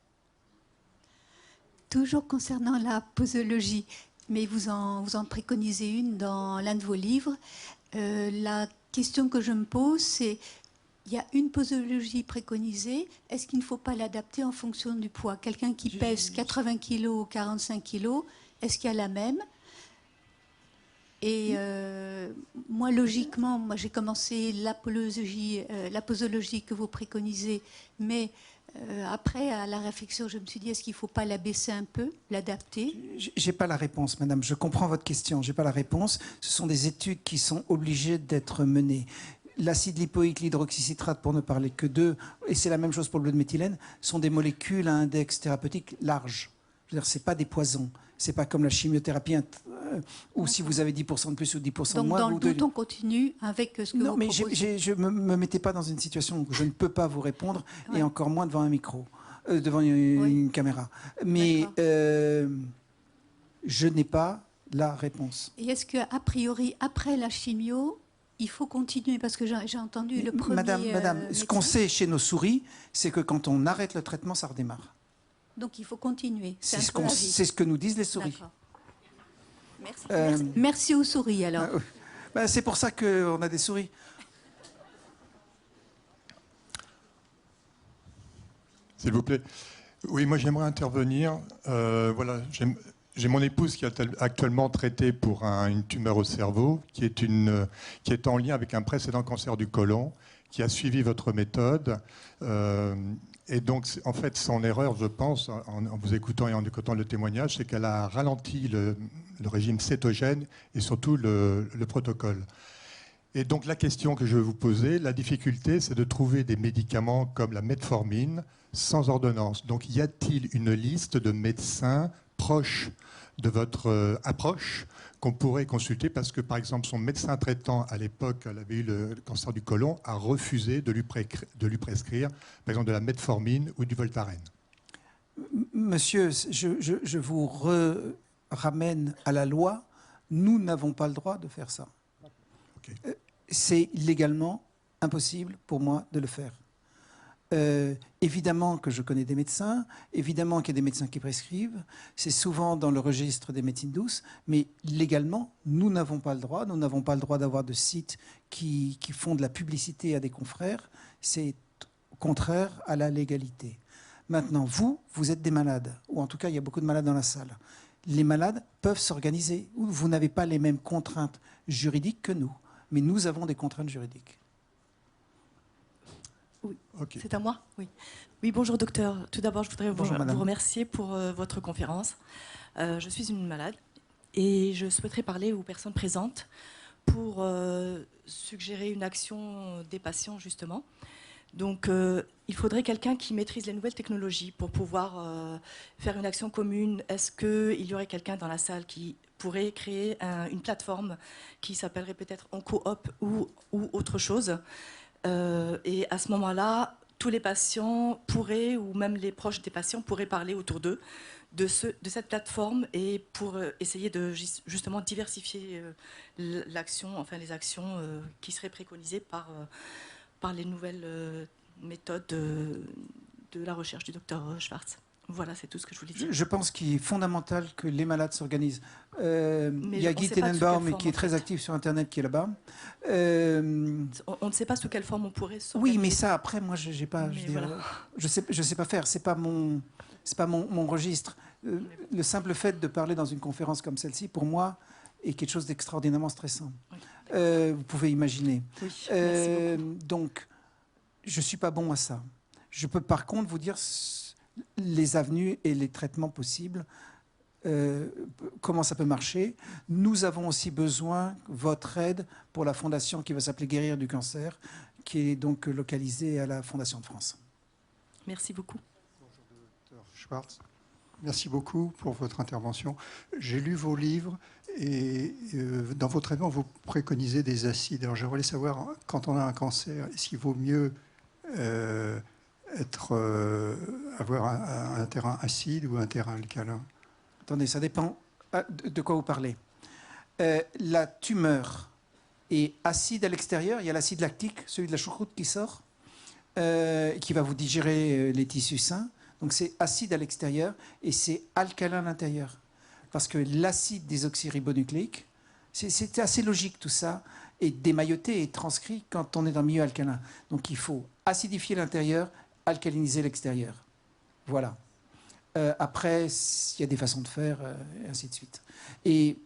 Toujours concernant la posologie, mais vous en préconisez une dans l'un de vos livres. La question que je me pose, c'est, il y a une posologie préconisée, est-ce qu'il ne faut pas l'adapter en fonction du poids? Quelqu'un qui pèse 80 kg ou 45 kg, est-ce qu'il y a la même? Et moi, logiquement, j'ai commencé la posologie que vous préconisez, mais après, à la réflexion, je me suis dit, est-ce qu'il ne faut pas l'abaisser un peu, l'adapter? J'ai pas la réponse, madame. Je comprends votre question. J'ai pas la réponse. Ce sont des études qui sont obligées d'être menées. L'acide lipoïque, l'hydroxycitrate, pour ne parler que d'eux, et c'est la même chose pour le bleu de méthylène, sont des molécules à index thérapeutique large. Je veux dire, c'est pas des poisons. C'est pas comme la chimiothérapie où si vous avez 10% de plus ou 10% de moins... Donc, dans le doute, on continue avec ce que vous proposez. Non, mais je ne me mettez pas dans une situation où je ne peux pas vous répondre, et encore moins devant un micro, devant une caméra. Mais je n'ai pas la réponse. Et est-ce qu'a priori, après la chimio, il faut continuer? Parce que j'ai entendu le premier... Madame, ce qu'on sait chez nos souris, c'est que quand on arrête le traitement, ça redémarre. Donc il faut continuer. C'est ce que nous disent les souris. Merci. Merci aux souris, alors. C'est pour ça qu'on a des souris. S'il vous plaît. Oui, moi j'aimerais intervenir. Voilà, j'ai mon épouse qui est actuellement traitée pour une tumeur au cerveau, qui est en lien avec un précédent cancer du côlon, qui a suivi votre méthode. Et donc, en fait, son erreur, je pense, en vous écoutant et en écoutant le témoignage, c'est qu'elle a ralenti le régime cétogène et surtout le protocole. Et donc, la question que je vais vous poser, la difficulté, c'est de trouver des médicaments comme la metformine sans ordonnance. Donc, y a-t-il une liste de médecins proches de votre approche qu'on pourrait consulter parce que, par exemple, son médecin traitant, à l'époque, elle avait eu le cancer du côlon, a refusé de lui prescrire, par exemple, de la metformine ou du Voltaren. Monsieur, je vous ramène à la loi. Nous n'avons pas le droit de faire ça. Okay. C'est légalement impossible pour moi de le faire. Évidemment que je connais des médecins, évidemment qu'il y a des médecins qui prescrivent, c'est souvent dans le registre des médecines douces, mais légalement, nous n'avons pas le droit. Nous n'avons pas le droit d'avoir de sites qui font de la publicité à des confrères. C'est contraire à la légalité. Maintenant, vous êtes des malades, ou en tout cas, il y a beaucoup de malades dans la salle. Les malades peuvent s'organiser. Vous n'avez pas les mêmes contraintes juridiques que nous, mais nous avons des contraintes juridiques. Oui, okay. C'est à moi. Oui, bonjour docteur. Tout d'abord, je voudrais vous remercier pour votre conférence. Je suis une malade et je souhaiterais parler aux personnes présentes pour suggérer une action des patients, justement. Donc, il faudrait quelqu'un qui maîtrise les nouvelles technologies pour pouvoir faire une action commune. Est-ce qu'il y aurait quelqu'un dans la salle qui pourrait créer une plateforme qui s'appellerait peut-être OncoOp ou autre chose? Et à ce moment-là, tous les patients pourraient, ou même les proches des patients, pourraient parler autour d'eux de cette plateforme et pour essayer de justement diversifier l'action, enfin les actions qui seraient préconisées par les nouvelles méthodes de la recherche du docteur Schwartz. Voilà, c'est tout ce que je voulais dire. Je pense qu'il est fondamental que les malades s'organisent. Il y a on Guy sait pas sous Tenenbaum, quelle qui est forme, en très fait. actif sur Internet, qui est là-bas. On ne sait pas sous quelle forme on pourrait Oui, s'organiser. mais ça, après, moi, j'ai pas, Mais je veux dire, voilà. je sais pas faire. C'est pas mon registre. Le simple fait de parler dans une conférence comme celle-ci, pour moi, est quelque chose d'extraordinairement stressant. Vous pouvez imaginer. Oui, merci beaucoup. Donc, je suis pas bon à ça. Je peux par contre vous dire les avenues et les traitements possibles. Comment ça peut marcher. Nous avons aussi besoin de votre aide pour la fondation qui va s'appeler Guérir du cancer, qui est donc localisée à la Fondation de France. Merci beaucoup. Bonjour, docteur Schwartz. Merci beaucoup pour votre intervention. J'ai lu vos livres et dans vos traitements, vous préconisez des acides. Alors j'aimerais savoir, quand on a un cancer, est-ce qu'il vaut mieux avoir un terrain acide ou un terrain alcalin? Attendez, ça dépend de quoi vous parlez. La tumeur est acide à l'extérieur. Il y a l'acide lactique, celui de la choucroute qui sort, qui va vous digérer les tissus sains. Donc c'est acide à l'extérieur et c'est alcalin à l'intérieur. Parce que l'acide désoxyribonucléique, c'est assez logique tout ça, est démailloté et transcrit quand on est dans le milieu alcalin. Donc il faut acidifier l'intérieur, alcaliniser l'extérieur. Voilà. Après, il y a des façons de faire, et ainsi de suite. Et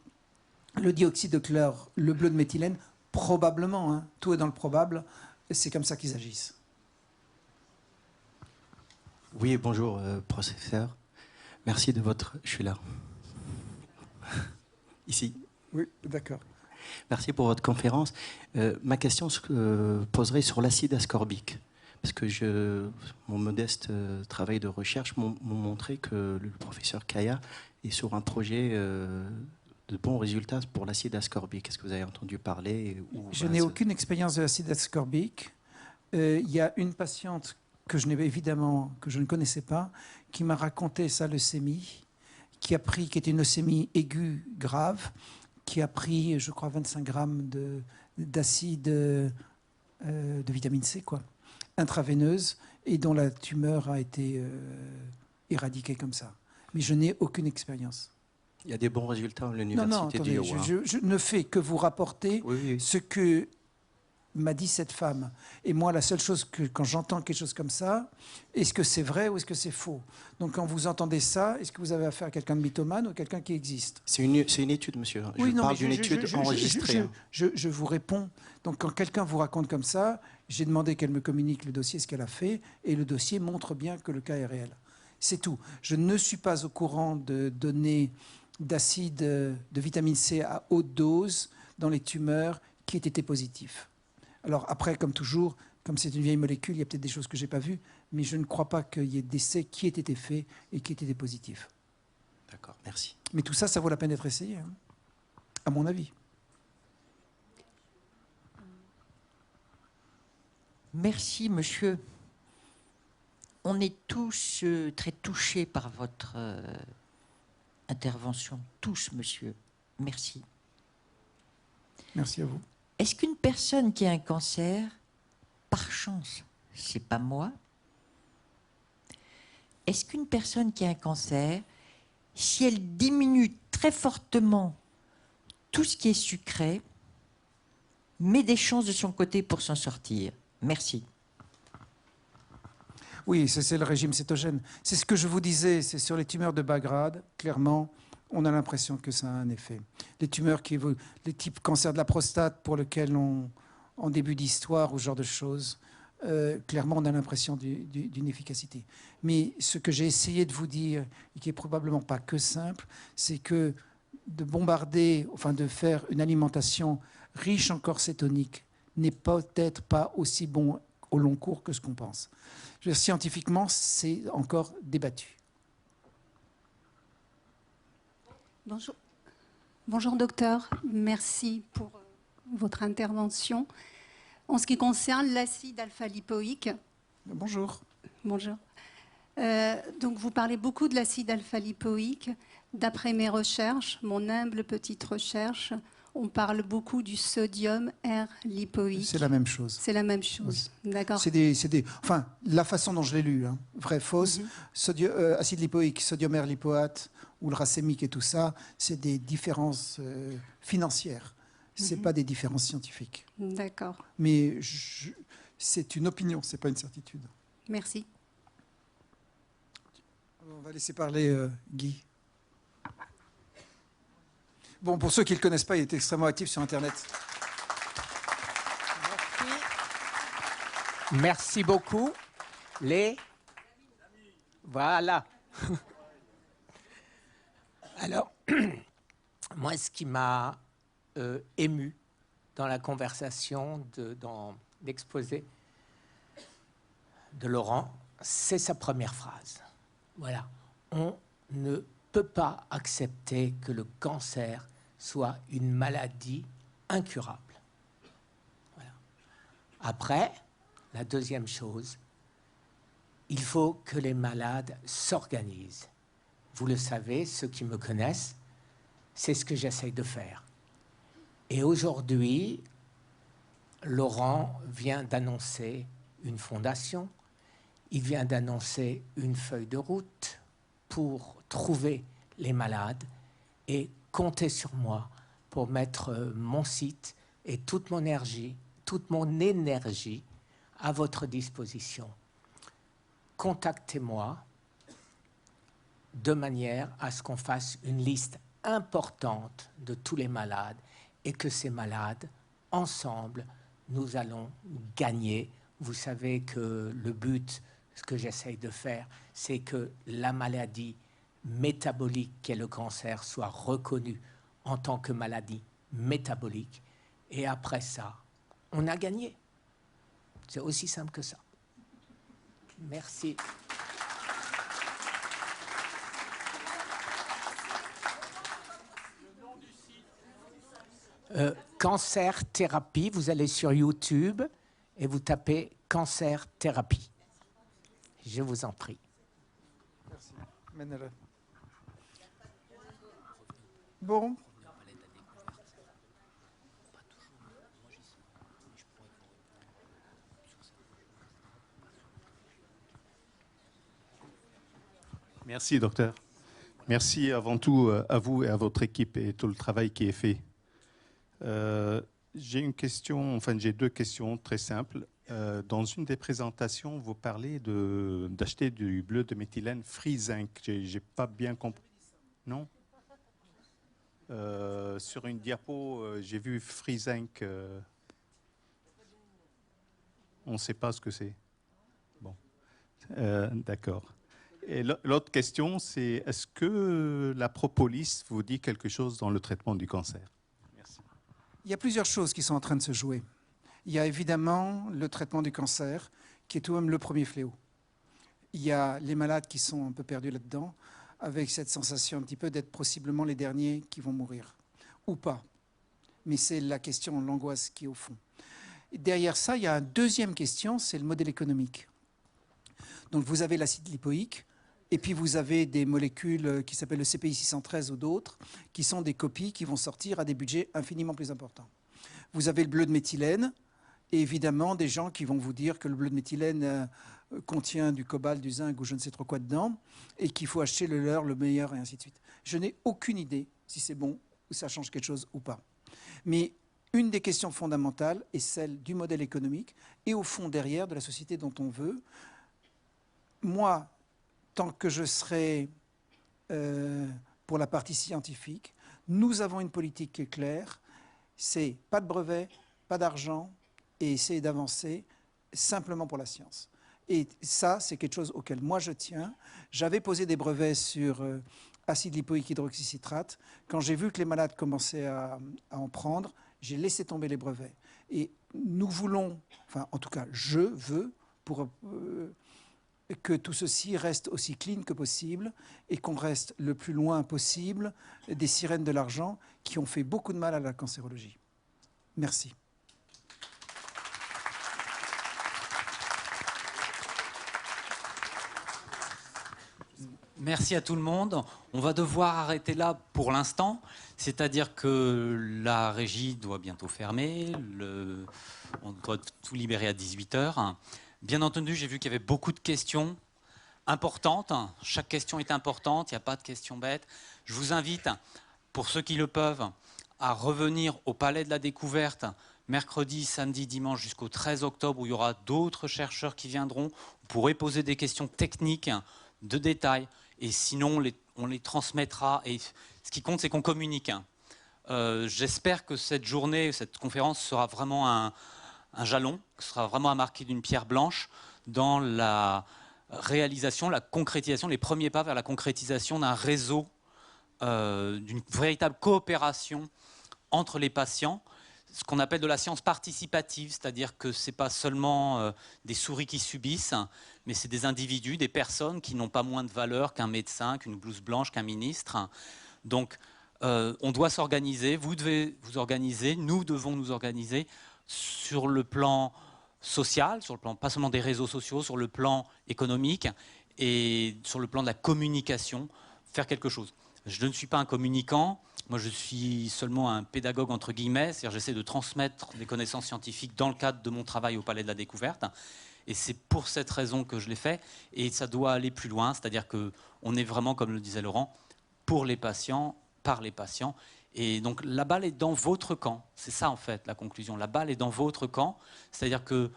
le dioxyde de chlore, le bleu de méthylène, probablement, hein, tout est dans le probable, c'est comme ça qu'ils agissent. Oui, bonjour, professeur. Merci de votre... Je suis là. Ici. Oui, d'accord. Merci pour votre conférence. Ma question se poserait sur l'acide ascorbique. Parce que mon modeste travail de recherche m'ont montré que le professeur Kaya est sur un projet de bons résultats pour l'acide ascorbique. Est-ce que vous avez entendu parler Je n'ai aucune expérience de l'acide ascorbique. Il y a une patiente que je ne connaissais pas, qui m'a raconté sa leucémie, qui était une leucémie aiguë grave, qui a pris, je crois, 25 grammes d'acide de vitamine C, quoi, intraveineuse, et dont la tumeur a été éradiquée comme ça. Mais je n'ai aucune expérience. Il y a des bons résultats à l'université d'Iowa. Je ne fais que vous rapporter ce que m'a dit cette femme. Et moi, la seule chose que, quand j'entends quelque chose comme ça, est-ce que c'est vrai ou est-ce que c'est faux? Donc quand vous entendez ça, est-ce que vous avez affaire à quelqu'un de mythomane ou à quelqu'un qui existe? C'est une étude, monsieur. Je parle d'une étude enregistrée. Je vous réponds. Donc quand quelqu'un vous raconte comme ça, j'ai demandé qu'elle me communique le dossier, ce qu'elle a fait, et le dossier montre bien que le cas est réel. C'est tout. Je ne suis pas au courant de données d'acide de vitamine C à haute dose dans les tumeurs qui aient été positifs. Alors après, comme toujours, comme c'est une vieille molécule, il y a peut-être des choses que je n'ai pas vues, mais je ne crois pas qu'il y ait d'essais qui aient été faits et qui aient été positifs. D'accord, merci. Mais tout ça, ça vaut la peine d'être essayé, hein, à mon avis. Merci, monsieur. On est tous très touchés par votre intervention. Tous, monsieur. Merci. Merci à vous. Est-ce qu'une personne qui a un cancer, par chance, c'est pas moi, est-ce qu'une personne qui a un cancer, si elle diminue très fortement tout ce qui est sucré, met des chances de son côté pour s'en sortir? Merci. Oui, c'est le régime cétogène. C'est ce que je vous disais, c'est sur les tumeurs de bas grade, clairement, on a l'impression que ça a un effet. Les tumeurs les types cancer de la prostate pour lesquels en début d'histoire ou ce genre de choses, clairement on a l'impression d'une efficacité. Mais ce que j'ai essayé de vous dire, et qui est probablement pas que simple, c'est que de faire une alimentation riche en corps cétonique n'est peut-être pas aussi bon au long cours que ce qu'on pense. Je veux dire, scientifiquement, c'est encore débattu. Bonjour. Bonjour docteur, merci pour votre intervention. En ce qui concerne l'acide alpha-lipoïque... Bonjour. Bonjour. Donc vous parlez beaucoup de l'acide alpha-lipoïque. D'après mes recherches, mon humble petite recherche, on parle beaucoup du sodium R-lipoïque. C'est la même chose. C'est la même chose, d'accord. Enfin, la façon dont je l'ai lu, hein, vrai, fausse, acide lipoïque, sodium R-lipoate ou le racémique et tout ça, c'est des différences financières. Ce n'est pas des différences scientifiques. D'accord. Mais c'est une opinion, ce n'est pas une certitude. Merci. On va laisser parler Guy. Bon, pour ceux qui ne le connaissent pas, il est extrêmement actif sur Internet. Merci beaucoup. Voilà. Alors, moi, ce qui m'a ému dans la conversation, dans l'exposé de Laurent, c'est sa première phrase. Voilà. On ne peut pas accepter que le cancer soit une maladie incurable. Voilà. Après, la deuxième chose, il faut que les malades s'organisent. Vous le savez, ceux qui me connaissent, c'est ce que j'essaye de faire. Et aujourd'hui, Laurent vient d'annoncer une fondation, il vient d'annoncer une feuille de route pour trouver les malades et comptez sur moi pour mettre mon site et toute mon énergie à votre disposition. Contactez-moi de manière à ce qu'on fasse une liste importante de tous les malades et que ces malades, ensemble, nous allons gagner. Vous savez que le but, ce que j'essaye de faire, c'est que la maladie métabolique qu'est le cancer soit reconnue en tant que maladie métabolique. Et après ça, on a gagné. C'est aussi simple que ça. Merci. Cancer thérapie, vous allez sur YouTube et vous tapez cancer thérapie. Je vous en prie. Merci. Mène-le. Bon. Merci, docteur. Merci avant tout à vous et à votre équipe et tout le travail qui est fait. J'ai une question, enfin j'ai deux questions très simples. Dans une des présentations, vous parlez d'acheter du bleu de méthylène Free Zinc. J'ai pas bien compris. Non? Sur une diapo, j'ai vu Free Zinc. On ne sait pas ce que c'est. Bon, d'accord. Et l'autre question, c'est est-ce que la propolis vous dit quelque chose dans le traitement du cancer? Merci. Il y a plusieurs choses qui sont en train de se jouer. Il y a évidemment le traitement du cancer, qui est tout de même le premier fléau. Il y a les malades qui sont un peu perdus là-dedans, avec cette sensation un petit peu d'être possiblement les derniers qui vont mourir, ou pas. Mais c'est la question, l'angoisse qui est au fond. Et derrière ça, il y a une deuxième question, c'est le modèle économique. Donc vous avez l'acide lipoïque, et puis vous avez des molécules qui s'appellent le CPI 613 ou d'autres, qui sont des copies qui vont sortir à des budgets infiniment plus importants. Vous avez le bleu de méthylène, et évidemment des gens qui vont vous dire que le bleu de méthylène contient du cobalt, du zinc ou je ne sais trop quoi dedans, et qu'il faut acheter le leur, le meilleur, et ainsi de suite. Je n'ai aucune idée si c'est bon, ou ça change quelque chose ou pas. Mais une des questions fondamentales est celle du modèle économique, et au fond derrière de la société dont on veut. Moi, tant que je serai pour la partie scientifique, nous avons une politique qui est claire, c'est pas de brevet, pas d'argent, et essayer d'avancer simplement pour la science. Et ça, c'est quelque chose auquel moi je tiens. J'avais posé des brevets sur acide lipoïque hydroxycitrate. Quand j'ai vu que les malades commençaient à en prendre, j'ai laissé tomber les brevets. Et nous voulons, enfin en tout cas je veux, pour que tout ceci reste aussi clean que possible et qu'on reste le plus loin possible des sirènes de l'argent qui ont fait beaucoup de mal à la cancérologie. Merci. Merci à tout le monde. On va devoir arrêter là pour l'instant, c'est-à-dire que la régie doit bientôt fermer, on doit tout libérer à 18h. Bien entendu, j'ai vu qu'il y avait beaucoup de questions importantes. Chaque question est importante, il n'y a pas de questions bêtes. Je vous invite, pour ceux qui le peuvent, à revenir au Palais de la Découverte mercredi, samedi, dimanche jusqu'au 13 octobre où il y aura d'autres chercheurs qui viendront. Vous pourrez poser des questions techniques, de détails, et sinon on les transmettra. Et ce qui compte, c'est qu'on communique. J'espère que cette journée, cette conférence sera vraiment un jalon, sera vraiment à marquer d'une pierre blanche dans la réalisation, la concrétisation, les premiers pas vers la concrétisation d'un réseau, d'une véritable coopération entre les patients, ce qu'on appelle de la science participative, c'est-à-dire que ce n'est pas seulement des souris qui subissent, mais c'est des individus, des personnes qui n'ont pas moins de valeur qu'un médecin, qu'une blouse blanche, qu'un ministre. Donc, on doit s'organiser, vous devez vous organiser, nous devons nous organiser sur le plan social, sur le plan pas seulement des réseaux sociaux, sur le plan économique et sur le plan de la communication, faire quelque chose. Je ne suis pas un communicant, moi je suis seulement un pédagogue entre guillemets, c'est-à-dire j'essaie de transmettre des connaissances scientifiques dans le cadre de mon travail au Palais de la Découverte, et c'est pour cette raison que je l'ai fait, et ça doit aller plus loin, c'est-à-dire qu'on est vraiment, comme le disait Laurent, pour les patients, par les patients, et donc la balle est dans votre camp, c'est ça en fait la conclusion, la balle est dans votre camp, c'est-à-dire que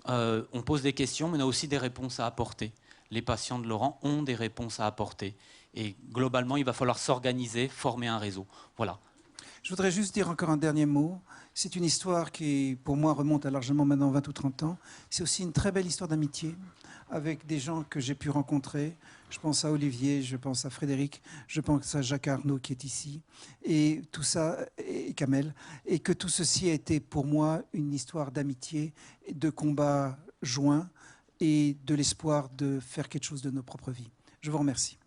on pose des questions, mais on a aussi des réponses à apporter. Les patients de Laurent ont des réponses à apporter. Et globalement, il va falloir s'organiser, former un réseau. Voilà. Je voudrais juste dire encore un dernier mot. C'est une histoire qui, pour moi, remonte à largement maintenant 20 ou 30 ans. C'est aussi une très belle histoire d'amitié avec des gens que j'ai pu rencontrer. Je pense à Olivier, je pense à Frédéric, je pense à Jacques Arnaud qui est ici. Et tout ça, et Kamel. Et que tout ceci a été pour moi une histoire d'amitié, de combat joint et de l'espoir de faire quelque chose de nos propres vies. Je vous remercie.